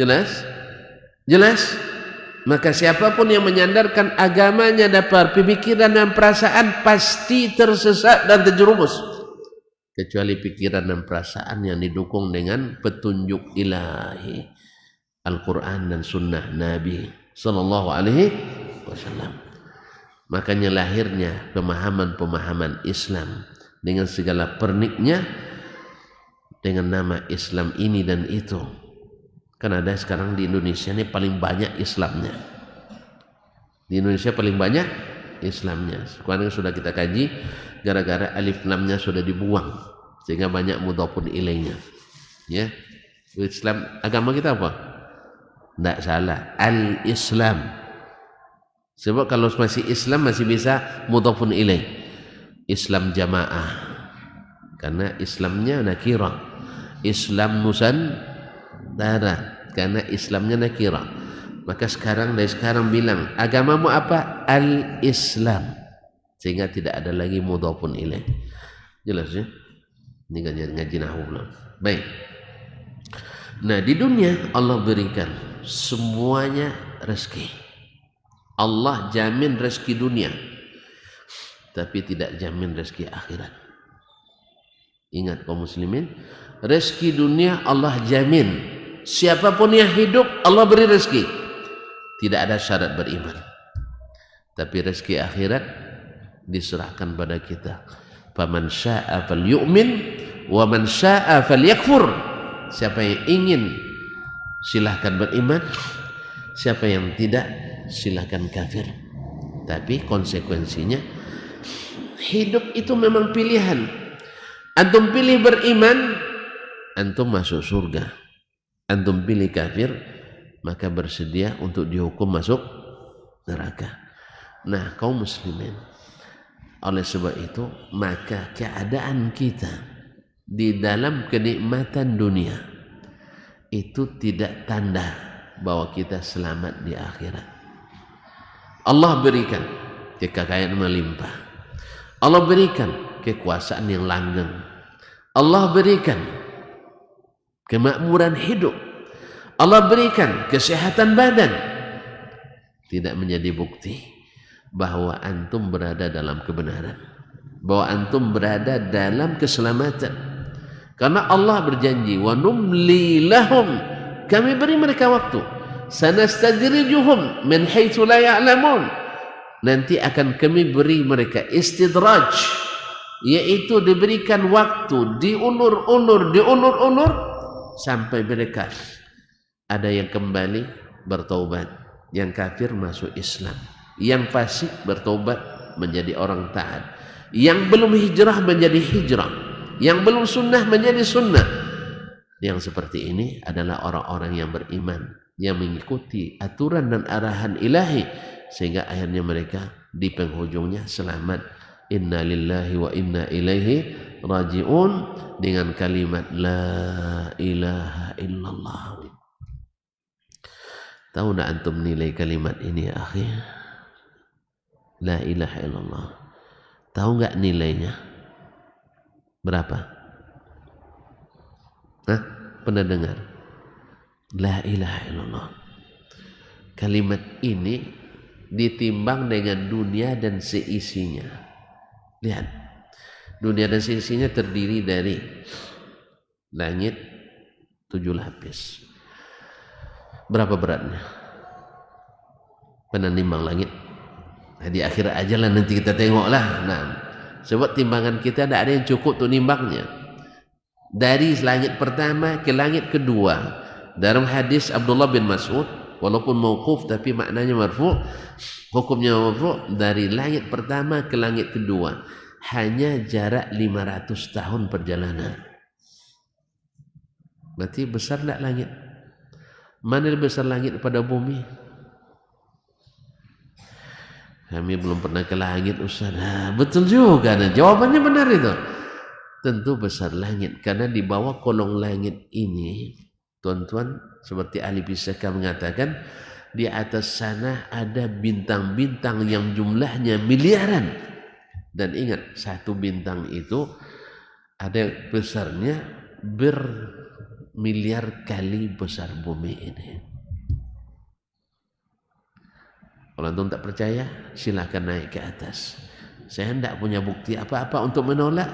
[SPEAKER 1] Jelas? Maka siapapun yang menyandarkan agamanya dapat pikiran dan perasaan pasti tersesat dan terjerumus, kecuali pikiran dan perasaan yang didukung dengan petunjuk ilahi Al-Quran dan Sunnah Nabi Sallallahu Alaihi Wasallam. Makanya lahirnya pemahaman-pemahaman Islam dengan segala perniknya, dengan nama Islam ini dan itu. Kan ada sekarang di Indonesia ini paling banyak Islamnya. Di Indonesia paling banyak Islamnya. Sekarang sudah kita kaji, gara-gara alif lamnya sudah dibuang, sehingga banyak mudhafun ilaihnya. Ya, Islam agama kita apa? Tidak salah, Al-Islam. Sebab kalau masih Islam masih bisa mudhafun ilaih. Islam jamaah karena Islamnya nakirah, Islam Nusantara karena Islamnya nakirah. Maka dari sekarang bilang agamamu apa? Al-Islam, sehingga tidak ada lagi mudhafun ilaih. Jelas ya? Ini ngaji nahwu belum? Baik. Nah, di dunia Allah berikan semuanya rezeki. Allah jamin rezeki dunia, tapi tidak jamin rezeki akhirat. Ingat kaum muslimin, rezeki dunia Allah jamin. Siapapun yang hidup Allah beri rezeki. Tidak ada syarat beriman. Tapi rezeki akhirat diserahkan pada kita. Faman syaa'a falyu'min wa man syaa'a falyakfur. Siapa yang ingin silahkan beriman, siapa yang tidak silahkan kafir. Tapi konsekuensinya hidup itu memang pilihan. Antum pilih beriman, antum masuk surga. Antum pilih kafir, maka bersedia untuk dihukum masuk neraka. Nah, kaum muslimin, oleh sebab itu maka keadaan kita di dalam kenikmatan dunia itu tidak tanda bahwa kita selamat di akhirat. Allah berikan kekayaan melimpah, Allah berikan kekuasaan yang langgeng, Allah berikan kemakmuran hidup, Allah berikan kesehatan badan, tidak menjadi bukti bahwa antum berada dalam kebenaran, bahwa antum berada dalam keselamatan. Karena Allah berjanji, wa numli lahum, kami beri mereka waktu, sanastadrijuhum min haitsu la ya'lamun, nanti akan kami beri mereka istidraj, yaitu diberikan waktu, diulur-ulur sampai mereka ada yang kembali bertaubat, yang kafir masuk Islam, yang fasik bertaubat menjadi orang taat, yang belum hijrah menjadi hijrah, yang belum sunnah menjadi sunnah. Yang seperti ini adalah orang-orang yang beriman, yang mengikuti aturan dan arahan ilahi, sehingga akhirnya mereka di penghujungnya selamat. Inna lillahi wa inna ilaihi raji'un, dengan kalimat la ilaha illallah. Tahu tak antum nilai kalimat ini ya akhi? La ilaha illallah. Tahu enggak nilainya? Berapa? Hah? Pernah dengar? La ilaha illallah. Kalimat ini ditimbang dengan dunia dan seisinya. Lihat. Dunia dan seisinya terdiri dari langit 7 lapis. Berapa beratnya? Pernah nimbang langit? Nah, di akhirat aja lah, nanti kita tengoklah. Nah, sebab timbangan kita tidak ada yang cukup untuk nimbangnya. Dari langit pertama ke langit kedua, dalam hadis Abdullah bin Mas'ud, walaupun mauquf tapi maknanya marfu', hukumnya marfu', dari langit pertama ke langit kedua hanya jarak 500 tahun perjalanan. Berarti besar tak langit? Mana lebih besar langit daripada bumi? Kami belum pernah ke langit, Ustaz. Betul juga, nah, jawabannya benar itu. Tentu besar langit, karena di bawah kolong langit ini, tuan-tuan, seperti ahli fisika mengatakan, di atas sana ada bintang-bintang yang jumlahnya miliaran. Dan ingat, satu bintang itu ada besarnya bermiliar kali besar bumi ini. Kalau antum tak percaya, silakan naik ke atas. Saya tidak punya bukti apa-apa untuk menolak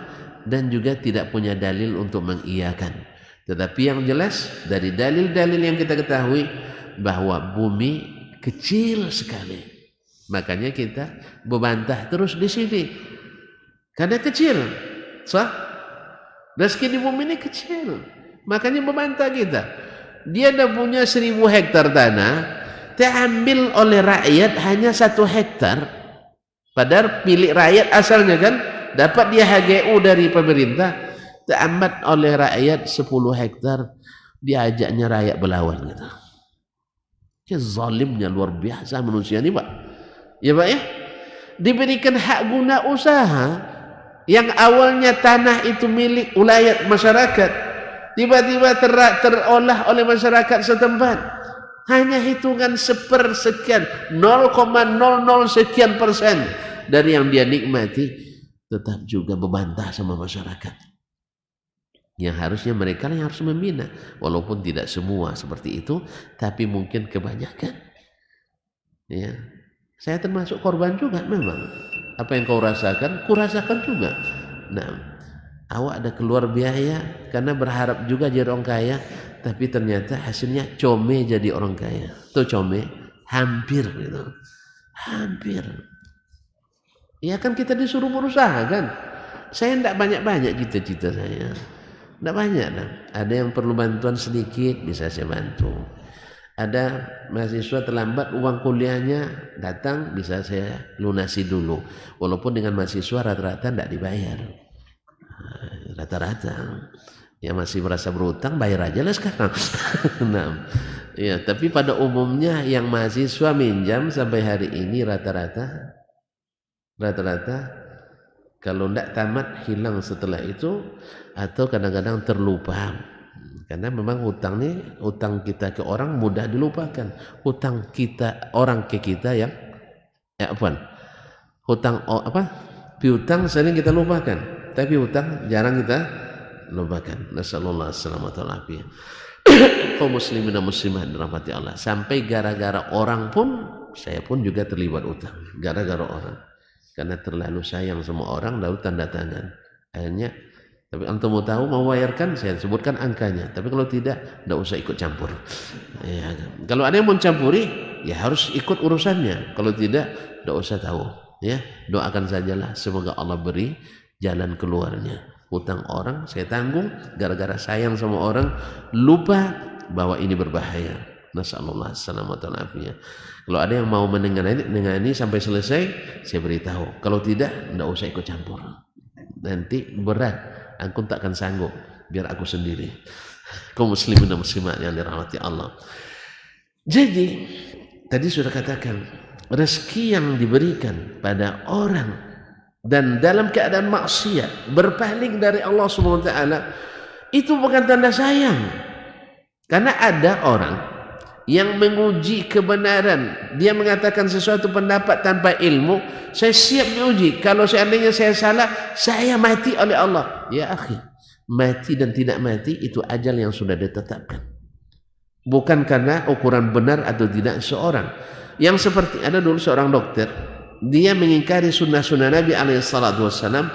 [SPEAKER 1] dan juga tidak punya dalil untuk mengiyakan. Tetapi yang jelas dari dalil-dalil yang kita ketahui bahwa bumi kecil sekali. Makanya kita membantah terus di sini. Karena kecil. Sah? Rezeki di bumi ini kecil. Makanya membantah kita. Dia dah punya 1000 hektar tanah, diambil oleh rakyat hanya 1 hektar. Padahal milik rakyat asalnya kan, dapat dia HGU dari pemerintah, diambil oleh rakyat 10 hektar, diajaknya rakyat berlawan gitu. Ya zalimnya luar biasa manusia ini, Pak. Ya Pak ya? Diberikan hak guna usaha, Yang awalnya tanah itu milik ulayat masyarakat, tiba-tiba terolah oleh masyarakat setempat. Hanya hitungan sekian, 0,00 sekian persen dari yang dia nikmati, tetap juga membantah sama masyarakat. Yang harusnya mereka yang harus membina, walaupun tidak semua seperti itu, tapi mungkin kebanyakan. Ya, saya termasuk korban juga memang. Apa yang kau rasakan, kurasakan juga. Nah, awak ada keluar biaya karena berharap juga jadi orang kaya, tapi ternyata hasilnya come jadi orang kaya. Tuh come, hampir gitu. Hampir. Ya kan kita disuruh berusaha kan. Saya tidak banyak-banyak cita-cita saya. Tidak banyak lah. Ada yang perlu bantuan sedikit, bisa saya bantu. Ada mahasiswa terlambat uang kuliahnya datang, bisa saya lunasi dulu. Walaupun dengan mahasiswa rata-rata tidak dibayar. Rata-rata. Ya masih merasa berutang, bayar aja lah sekarang. Nah, ya, tapi pada umumnya yang mahasiswa minjam sampai hari ini rata-rata kalau tidak tamat hilang setelah itu, atau kadang-kadang terlupa. Karena memang utang kita ke orang mudah dilupakan. Hutang kita orang ke kita yang piutang sering kita lupakan, tapi hutang jarang kita lupakan. Nasallallahu alaihi wasallam. Kaum muslimin dan muslimat dirahmati Allah. Sampai gara-gara orang pun, saya pun juga terlibat utang. Gara-gara orang. Karena terlalu sayang sama orang, lalu tanda tangan. Akhirnya, tapi antum mau tahu, mau bayarkan, saya sebutkan angkanya. Tapi kalau tidak usah ikut campur. Ya, kalau ada yang mau campuri, ya harus ikut urusannya. Kalau tidak usah tahu. Ya, doakan sajalah semoga Allah beri jalan keluarnya. Hutang orang saya tanggung gara-gara sayang sama orang, lupa bahwa ini berbahaya. Nasallallahu alaihi. Kalau ada yang mau menengani sampai selesai, saya beritahu. Kalau tidak usah ikut campur. Nanti berat, aku takkan sanggup, biar aku sendiri. Kaum muslimin dan muslimat yang dirahmati Allah. Jadi tadi sudah katakan, rezeki yang diberikan pada orang dan dalam keadaan maksiat, berpaling dari Allah Subhanahu wa taala, itu bukan tanda sayang. Karena ada orang yang menguji kebenaran, dia mengatakan sesuatu pendapat tanpa ilmu, saya siap diuji. Kalau seandainya saya salah, saya mati oleh Allah. Ya akhi, mati dan tidak mati itu ajal yang sudah ditetapkan. Bukan karena ukuran benar atau tidak seorang. Yang seperti ada dulu seorang dokter, dia mengingkari sunnah-sunnah Nabi SAW.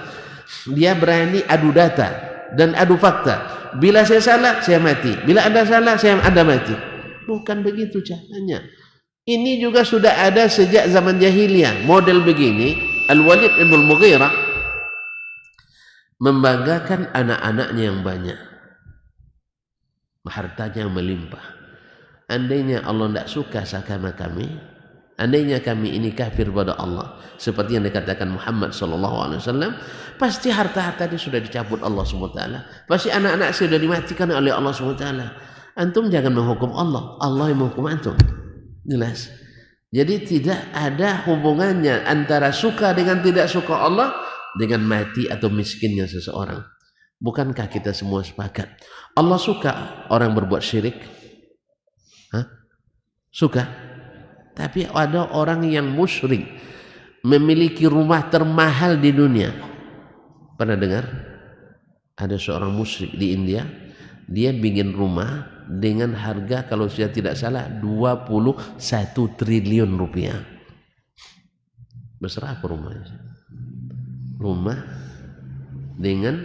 [SPEAKER 1] Dia berani adu data dan adu fakta. Bila saya salah, saya mati. Bila Anda salah, Anda mati. Bukan begitu caranya. Ini juga sudah ada sejak zaman jahiliyah. Model begini, Al-Walid ibn Mughirah membanggakan anak-anaknya yang banyak, hartanya yang melimpah. Andainya Allah tidak suka sama kami, andainya kami ini kafir pada Allah, seperti yang dikatakan Muhammad SAW, pasti harta-harta ini sudah dicabut Allah SWT. Pasti anak-anak sudah dimatikan oleh Allah SWT. Antum jangan menghukum Allah, Allah yang menghukum antum. Jelas. Jadi tidak ada hubungannya antara suka dengan tidak suka Allah dengan mati atau miskinnya seseorang. Bukankah kita semua sepakat Allah suka orang berbuat syirik? Suka. Tapi ada orang yang musyrik, memiliki rumah termahal di dunia. Pernah dengar? Ada seorang musyrik di India, dia bikin rumah dengan harga kalau saya tidak salah 21 triliun rupiah. Besar apa rumahnya? Rumah dengan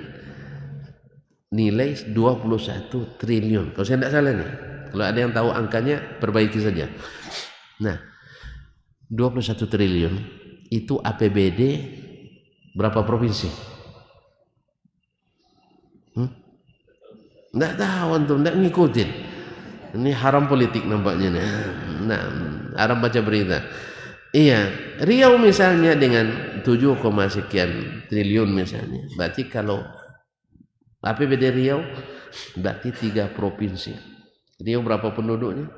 [SPEAKER 1] nilai 21 triliun. Kalau saya tidak salah nih. Kalau ada yang tahu angkanya, perbaiki saja. Nah, 21 triliun itu APBD berapa provinsi? Tidak tahu antum, tidak ngikutin. Ini haram politik nampaknya. Nah, haram baca berita. Iya, Riau misalnya dengan 7, sekian triliun misalnya. Berarti kalau APBD Riau berarti 3 provinsi. Riau berapa penduduknya?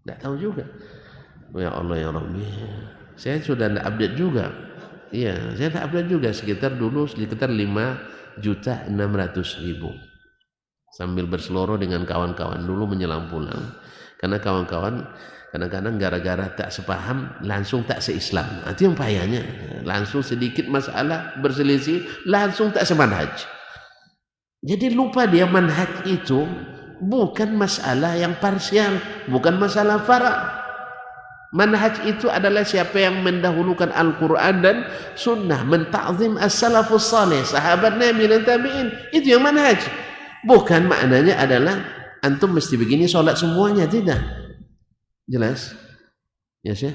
[SPEAKER 1] Tidak tahu juga. Ya Allah ya Rabbi. Saya sudah tidak update juga. Iya, saya tak update juga sekitar 5.600.000 sambil berseloroh dengan kawan-kawan dulu menjelang pulang, karena kawan-kawan kadang-kadang gara-gara tak sepaham langsung tak seislam. Itu yang payahnya, langsung sedikit masalah berselisih langsung tak semanhaj. Jadi lupa dia manhaj itu bukan masalah yang parsial, bukan masalah fara'. Manhaj itu adalah siapa yang mendahulukan Al-Quran dan Sunnah, menta'zim as-salafus salih, sahabat Nabi dan tabi'in, itu yang manhaj. Bukan maknanya adalah antum mesti begini sholat semuanya, tidak. Jelas? Ya sih?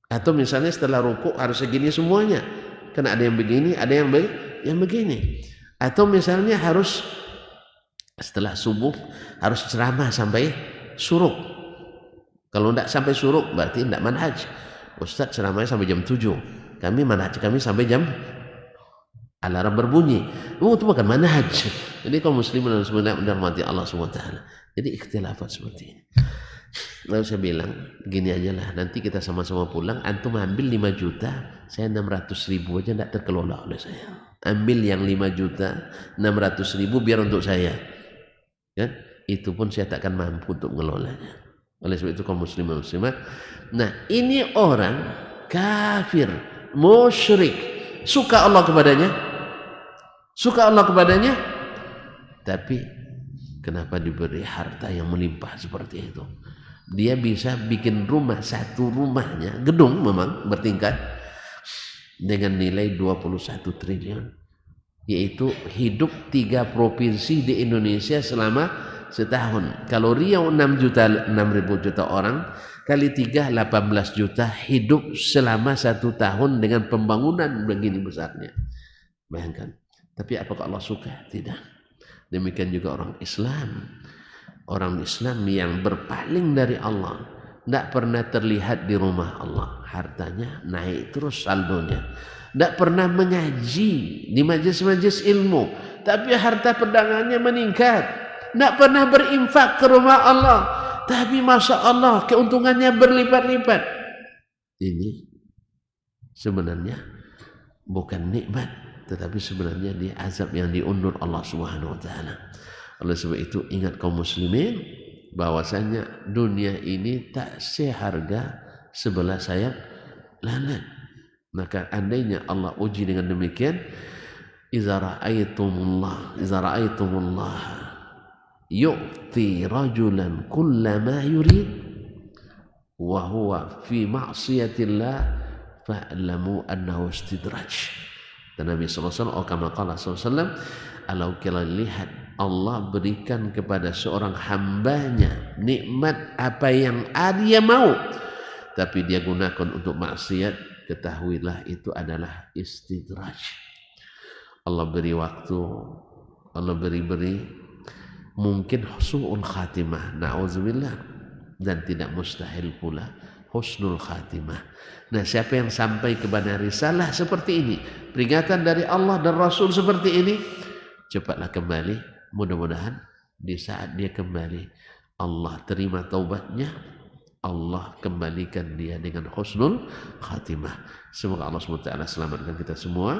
[SPEAKER 1] Atau misalnya setelah rukuk harus segini semuanya, karena ada yang begini, ada yang begini. Atau misalnya harus setelah subuh harus ceramah sampai suruk. Kalau tidak sampai suruk berarti tidak manhaj. Ustaz ceramahnya sampai jam 7, kami manhaj kami sampai jam alarm berbunyi. Itu bukan manhaj. Jadi kaum muslimin dan muslimat menghormati Allah SWT. Jadi ikhtilafat seperti ini. Lalu saya bilang gini aja lah, nanti kita sama-sama pulang, antum ambil 5 juta, saya 600.000 aja tidak terkelola oleh saya. Ambil yang 5.600.000 biar untuk saya, kan? Itu pun saya takkan mampu untuk mengelolanya. Oleh sebab itu kaum muslimin dan muslimat, nah ini orang kafir, musyrik, suka Allah kepadanya, tapi kenapa diberi harta yang melimpah seperti itu? Dia bisa bikin rumah, satu rumahnya gedung memang bertingkat dengan nilai 21 triliun, yaitu hidup 3 provinsi di Indonesia selama setahun. Kalau Riau 6.000 juta orang kali 3 18 juta hidup selama 1 tahun dengan pembangunan begini besarnya. Bayangkan. Tapi apakah Allah suka? Tidak. Demikian juga orang Islam. Orang Islam yang berpaling dari Allah, tidak pernah terlihat di rumah Allah, hartanya naik terus saldonya. Tidak pernah mengaji di majelis-majelis ilmu, tapi harta perdagangannya meningkat. Tidak pernah berinfak ke rumah Allah, tapi Masya Allah keuntungannya berlipat-lipat. Ini sebenarnya bukan nikmat, tetapi sebenarnya dia azab yang diundur Allah Subhanahu wa taala. Oleh sebab itu ingat kaum muslimin bahwasanya dunia ini tak seharga sebelah sayap lalat. Maka andainya Allah uji dengan demikian, iza ra'aitumullah yu'ti rajulan kullama yurid wa huwa fi ma'siyatillah fa'lamu annahu istidraj. Dan Nabi SAW kama qala SAW, kalau kalian lihat Allah berikan kepada seorang hambanya nikmat apa yang dia mau, tapi dia gunakan untuk maksiat, ketahuilah itu adalah istidraj. Allah beri waktu, Allah beri mungkin su'ul khatimah, na'udzubillah, dan tidak mustahil pula husnul khatimah. Nah, siapa yang sampai kepada risalah seperti ini, peringatan dari Allah dan Rasul seperti ini, cepatlah kembali. Mudah-mudahan di saat dia kembali, Allah terima taubatnya, Allah kembalikan dia dengan husnul khatimah. Semoga Allah SWT selamatkan kita semua,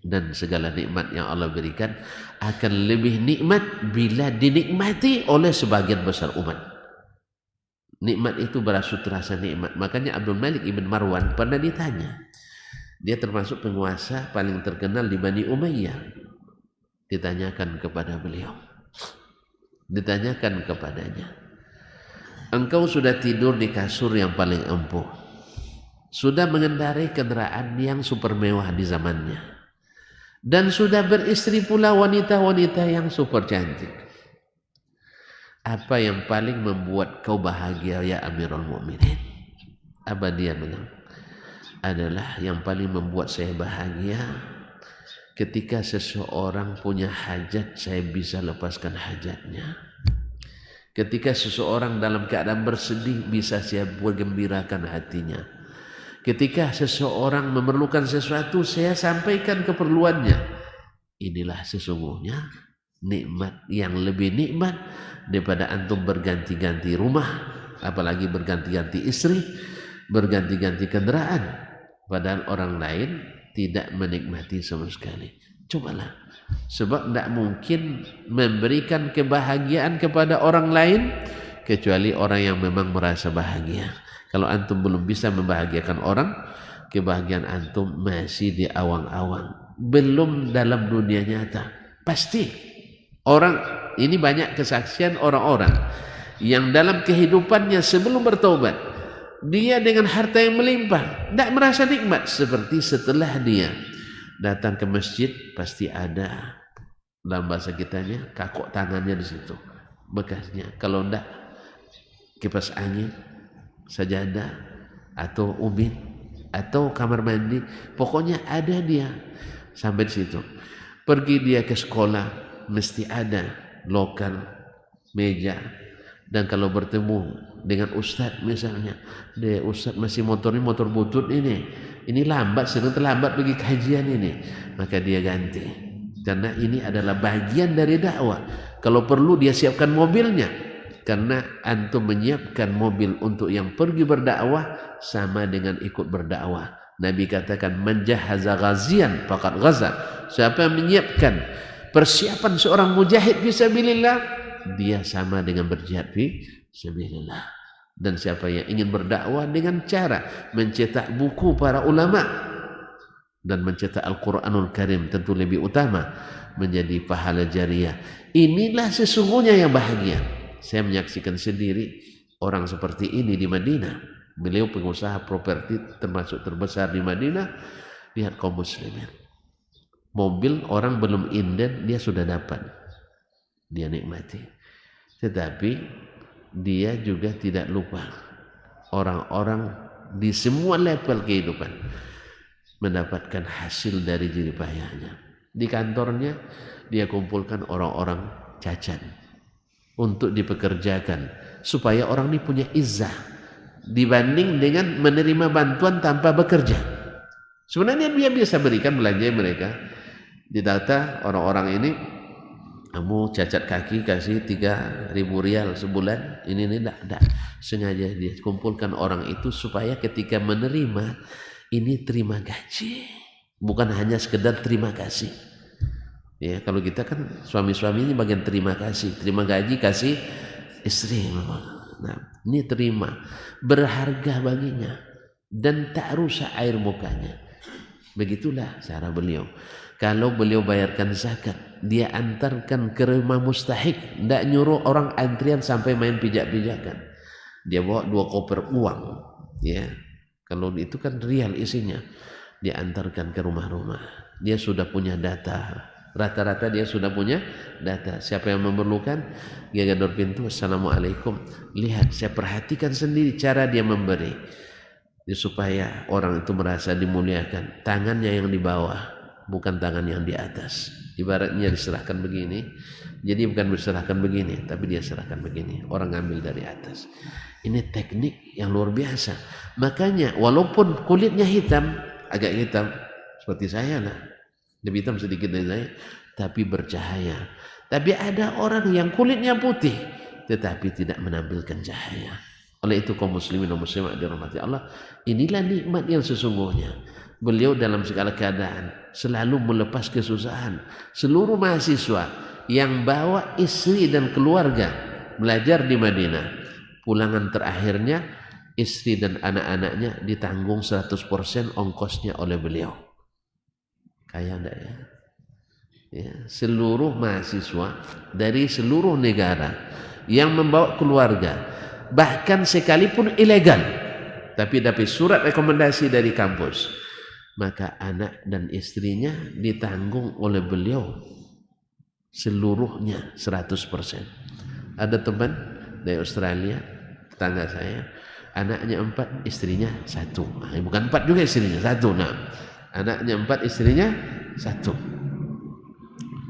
[SPEAKER 1] dan segala nikmat yang Allah berikan akan lebih nikmat bila dinikmati oleh sebagian besar umat. Nikmat itu berasut rasa nikmat. Makanya Abdul Malik ibn Marwan pernah ditanya, dia termasuk penguasa paling terkenal di Bani Umayyah. Ditanyakan kepada beliau, ditanyakan kepadanya, engkau sudah tidur di kasur yang paling empuk, sudah mengendarai kendaraan yang super mewah di zamannya, dan sudah beristri pula wanita-wanita yang super cantik. Apa yang paling membuat kau bahagia ya Amirul Mukminin? Apa dia bilang? Adalah yang paling membuat saya bahagia ketika seseorang punya hajat, saya bisa lepaskan hajatnya. Ketika seseorang dalam keadaan bersedih, bisa saya bergembirakan hatinya. Ketika seseorang memerlukan sesuatu, saya sampaikan keperluannya. Inilah sesungguhnya nikmat yang lebih nikmat daripada antum berganti-ganti rumah, apalagi berganti-ganti istri, berganti-ganti kendaraan. padahal orang lain tidak menikmati sama sekali. Cobalah, sebab tidak mungkin memberikan kebahagiaan kepada orang lain kecuali orang yang memang merasa bahagia. Kalau antum belum bisa membahagiakan orang, kebahagiaan antum masih di awang-awang, belum dalam dunia nyata. Pasti orang ini banyak kesaksian orang-orang yang dalam kehidupannya sebelum bertobat dia dengan harta yang melimpah tidak merasa nikmat, seperti setelah dia datang ke masjid pasti ada, dalam bahasa kitanya, kakok tangannya di situ bekasnya. Kalau tidak, kipas angin, sajadah atau ubin atau kamar mandi, pokoknya ada dia sampai di situ. Pergi dia ke sekolah mesti ada lokal, meja, dan kalau bertemu dengan ustadz misalnya, deh ustadz masih motor butut ini lambat, sedang terlambat pergi kajian ini, maka dia ganti, karena ini adalah bagian dari dakwah. Kalau perlu dia siapkan mobilnya, karena antum menyiapkan mobil untuk yang pergi berdakwah sama dengan ikut berdakwah. Nabi katakan, man jahaza ghazian faqad ghaza. Siapa yang menyiapkan persiapan seorang mujahid fisabilillah, dia sama dengan berjihad fisabilillah. Dan siapa yang ingin berdakwah dengan cara mencetak buku para ulama dan mencetak Al-Quranul Karim, tentu lebih utama, menjadi pahala jariah. Inilah sesungguhnya yang bahagia. Saya menyaksikan sendiri orang seperti ini di Madinah. Beliau pengusaha properti termasuk terbesar di Madinah. Lihat kaum muslimin, mobil orang belum inden dia sudah dapat, dia nikmati. Tetapi dia juga tidak lupa orang-orang di semua level kehidupan mendapatkan hasil dari jerih payahnya. Di kantornya dia kumpulkan orang-orang cacat untuk dipekerjakan supaya orang ini punya izzah dibanding dengan menerima bantuan tanpa bekerja. Sebenarnya dia bisa berikan belanja mereka. Didata orang-orang ini, kamu cacat kaki kasih 3.000 rial sebulan, ini tidak. Sengaja dia kumpulkan orang itu supaya ketika menerima ini terima gaji, bukan hanya sekedar terima kasih. Ya, kalau kita kan suami-suami ini bagian terima kasih, terima gaji kasih istri. Nah, ini terima, berharga baginya dan tak rusak air mukanya. Begitulah cara beliau. Kalau beliau bayarkan zakat, dia antarkan ke rumah mustahik, tidak nyuruh orang antrian sampai main pijak-pijakan. Dia bawa 2 koper uang, ya. Kalau itu kan rial isinya, dia antarkan ke rumah-rumah. Dia sudah punya data. Rata-rata dia sudah punya data. Siapa yang memerlukan, dia gedor pintu, assalamualaikum. Lihat, saya perhatikan sendiri cara dia memberi, supaya orang itu merasa dimuliakan. Tangannya yang di bawah, bukan tangan yang di atas. Ibaratnya diserahkan begini, jadi bukan diserahkan begini, tapi dia serahkan begini. Orang ngambil dari atas. Ini teknik yang luar biasa. Makanya walaupun kulitnya hitam, agak hitam seperti saya lah, lebih hitam sedikit dari saya, tapi bercahaya. Tapi ada orang yang kulitnya putih tetapi tidak menampilkan cahaya. Oleh itu kaum muslimin dan muslimat dirahmati Allah, inilah nikmat yang sesungguhnya. Beliau dalam segala keadaan selalu melepas kesusahan. Seluruh mahasiswa yang bawa istri dan keluarga belajar di Madinah, pulangan terakhirnya istri dan anak-anaknya ditanggung 100% ongkosnya oleh beliau. Kaya enggak ya? Ya, seluruh mahasiswa dari seluruh negara yang membawa keluarga, bahkan sekalipun ilegal, tapi dapat surat rekomendasi dari kampus, maka anak dan istrinya ditanggung oleh beliau seluruhnya 100%. Ada teman dari Australia, tetangga saya, anaknya 4, istrinya 1. Bukan 4 juga, istrinya 1. Nah, anaknya 4, istrinya 1.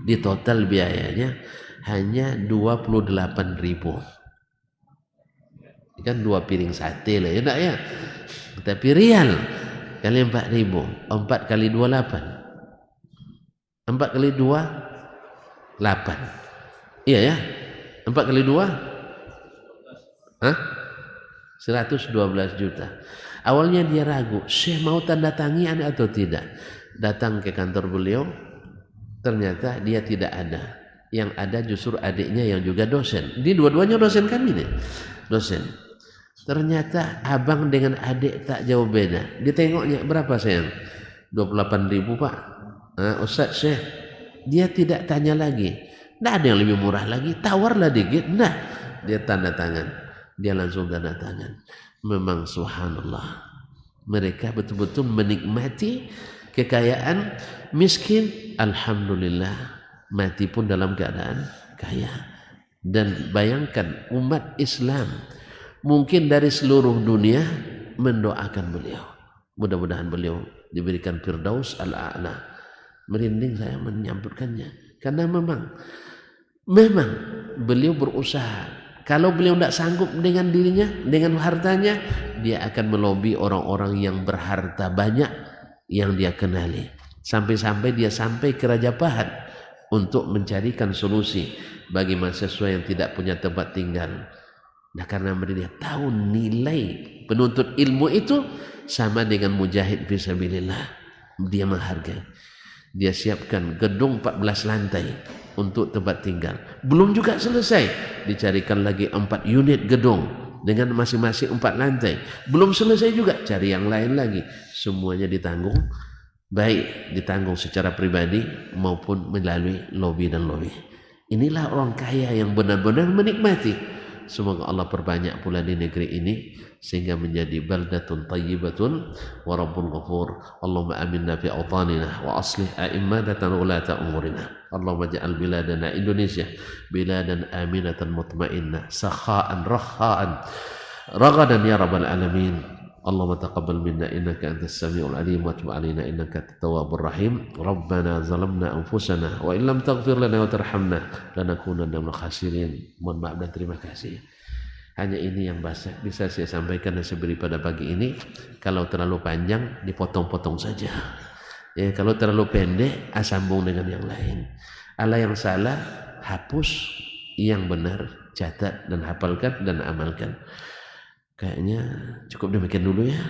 [SPEAKER 1] Di total biayanya hanya 28.000. Kan 2 piring sate lah ya, enggak ya? Tapi rial kali 4.000, 4 kali 2 8. 4 kali 2 8. Iya ya? 4 kali 2? Hah? 112 juta. Awalnya dia ragu, Syekh mau tanda tangan atau tidak. Datang ke kantor beliau, ternyata dia tidak ada. Yang ada justru adiknya yang juga dosen. Ini dua-duanya dosen kami nih, dosen. Ternyata abang dengan adik tak jauh beda. Ditengoknya berapa sayang? 28.000 Pak. Ustaz Syekh, dia tidak tanya lagi. Tidak ada yang lebih murah lagi, tawarlah dikit. Nah, dia tanda tangan. Dia langsung tanda tangan. Memang subhanallah, mereka betul-betul menikmati kekayaan. Miskin, alhamdulillah, mati pun dalam keadaan kaya. Dan bayangkan umat Islam mungkin dari seluruh dunia mendoakan beliau. Mudah-mudahan beliau diberikan Firdaus al-A'la. Merinding saya menyambutkannya, karena memang beliau berusaha. Kalau beliau tidak sanggup dengan dirinya, dengan hartanya, dia akan melobi orang-orang yang berharta banyak yang dia kenali. Sampai-sampai dia sampai ke Raja Pahat untuk mencarikan solusi bagi mahasiswa yang tidak punya tempat tinggal. Nah, karena dia tahu nilai penuntut ilmu itu sama dengan mujahid fisabilillah. Dia menghargai. Dia siapkan gedung 14 lantai untuk tempat tinggal. Belum juga selesai, dicarikan lagi 4 unit gedung dengan masing-masing 4 lantai. Belum selesai juga, cari yang lain lagi. Semuanya ditanggung, baik ditanggung secara pribadi maupun melalui lobby dan lobby. Inilah orang kaya yang benar-benar menikmati. Semoga Allah perbanyak pula di negeri ini sehingga menjadi baldatun tayyibatun wa rabbun ghafur. Allahumma aminna fi awtanina wa aslih a'immatana ulata umurina. Allahumma ja'al biladana Indonesia biladan aminatan mutmainnah sakha'an rakha'an ragadan ya rabbal alamin. Allahumma taqabbal minna innaka antas samiul alim wa tub alaina innaka at-tawwabur rahim. Rabbana zalamna anfusana wa illam taghfir lana wa tarhamna lanakunanna minal khasirin. Mohon maaf dan terima kasih. Hanya ini yang bisa saya sampaikan dan saya beri pada pagi ini. Kalau terlalu panjang dipotong-potong saja. Ya, kalau terlalu pendek sambung dengan yang lain. Allah yang salah hapus, yang benar catat dan hafalkan dan amalkan. Kayaknya cukup demikian dulu ya.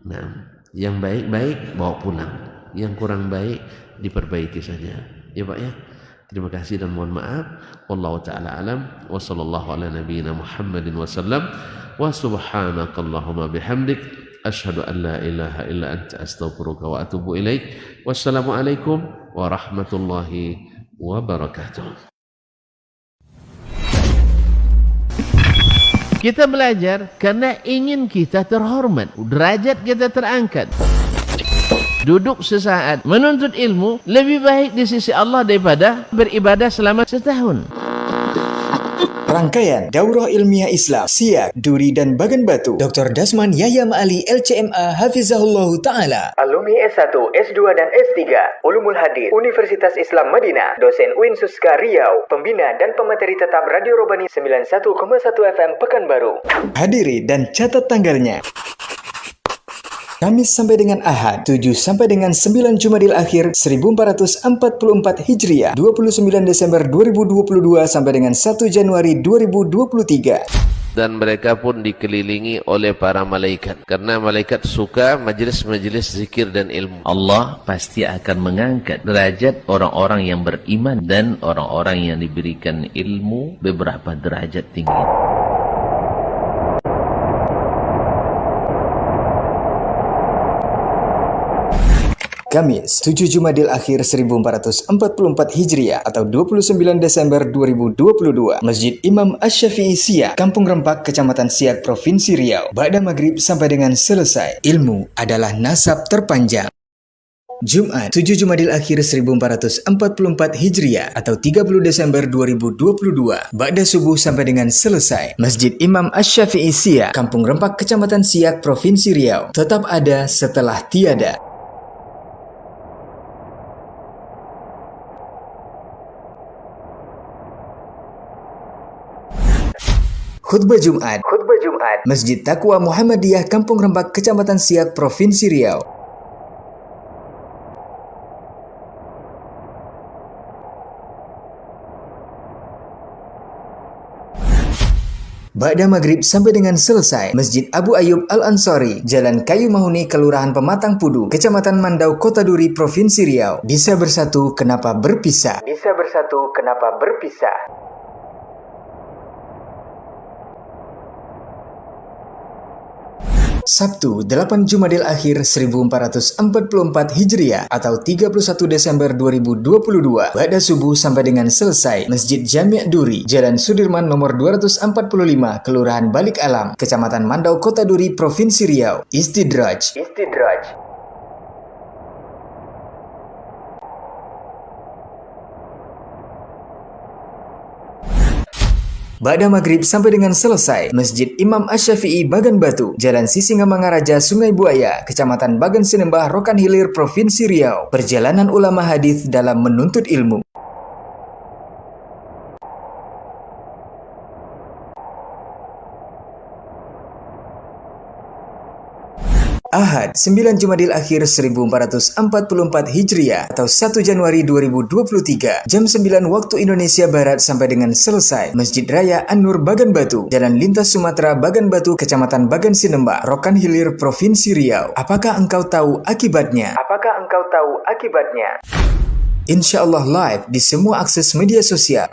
[SPEAKER 1] Nah, yang baik-baik bawa pulang, yang kurang baik diperbaiki saja. Ya Pak ya. Terima kasih dan mohon maaf. Wallahu taala alam wa sallallahu ala nabiyyina Muhammadin wasallam wa subhanakallahumma bihamdik asyhadu an la ilaha illa anta astaghfiruka wa atubu ilaik. Wassalamu alaikum warahmatullahi wabarakatuh. Kita belajar karena ingin kita terhormat, derajat kita terangkat. Duduk sesaat menuntut ilmu lebih baik di sisi Allah daripada beribadah selama setahun.
[SPEAKER 2] Rangkaian Daurah Ilmiah Islam Siak, Duri dan Bagan Batu Dr. Dasman Yahya Ma'ali LCMA Hafizahullah Ta'ala, alumni S1, S2 dan S3 Ulumul Hadis Universitas Islam Madinah, dosen UIN Suska Riau, pembina dan pemateri tetap Radio Robani 91,1 FM Pekanbaru. Hadiri dan catat tanggalnya. Kamis sampai dengan Ahad, 7 sampai dengan 9 Jumadil Akhir 1444 Hijriah, 29 Desember 2022 sampai dengan 1 Januari 2023.
[SPEAKER 1] Dan mereka pun dikelilingi oleh para malaikat, karena malaikat suka majelis-majelis zikir dan ilmu. Allah pasti akan mengangkat derajat orang-orang yang beriman dan orang-orang yang diberikan ilmu beberapa derajat tinggi.
[SPEAKER 2] Kamis, 7 Jumadil Akhir 1444 Hijriah atau 29 Desember 2022, Masjid Imam Asy-Syafi'i Siak, Kampung Rempak, Kecamatan Siak, Provinsi Riau. Ba'da maghrib sampai dengan selesai. Ilmu adalah nasab terpanjang. Jumat, 7 Jumadil Akhir 1444 Hijriah atau 30 Desember 2022, Ba'da subuh sampai dengan selesai. Masjid Imam Asy-Syafi'i Siak, Kampung Rempak, Kecamatan Siak, Provinsi Riau. Tetap ada setelah tiada. Khutbah Jumat, Masjid Taqwa Muhammadiyah, Kampung Rempak, Kecamatan Siak, Provinsi Riau. Ba'da maghrib sampai dengan selesai, Masjid Abu Ayyub Al-Ansari, Jalan Kayu Mahuni, Kelurahan Pematang Pudu, Kecamatan Mandau, Kota Duri, Provinsi Riau. Bisa bersatu, kenapa berpisah? Bisa bersatu, kenapa berpisah? Sabtu, 8 Jumadil Akhir 1444 Hijriah atau 31 Desember 2022. Ba'da subuh sampai dengan selesai, Masjid Jami' Duri, Jalan Sudirman nomor 245, Kelurahan Balik Alam, Kecamatan Mandau, Kota Duri, Provinsi Riau. Istidraj. Ba'da maghrib sampai dengan selesai, Masjid Imam Asy-Syafi'i Bagan Batu, Jalan Sisingamangaraja, Sungai Buaya, Kecamatan Bagan Sinembah, Rokan Hilir, Provinsi Riau. Perjalanan ulama hadis dalam menuntut ilmu. Ahad, 9 Jumadil Akhir 1444 Hijriah atau 1 Januari 2023, jam 9 waktu Indonesia Barat sampai dengan selesai, Masjid Raya An-Nur Bagan Batu, Jalan Lintas Sumatera Bagan Batu, Kecamatan Bagan Sinembah, Rokan Hilir, Provinsi Riau. Apakah engkau tahu akibatnya? Insya Allah live di semua akses media sosial.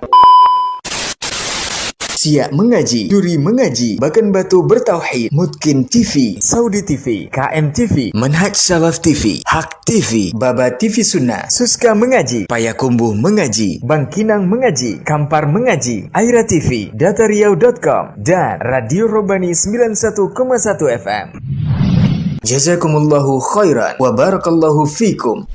[SPEAKER 2] Siak mengaji, Duri mengaji, Bagan Batu bertauhid, Mutkin TV, Saudi TV, KM TV, Manhaj Salaf TV, Hak TV, Baba TV Sunnah, Suska mengaji, Payakumbuh mengaji, Bangkinang mengaji, Kampar mengaji, Aira TV, datariau.com, dan Radio Robani 91,1 FM. Jazakumullahu khairan wa barakallahu fikum.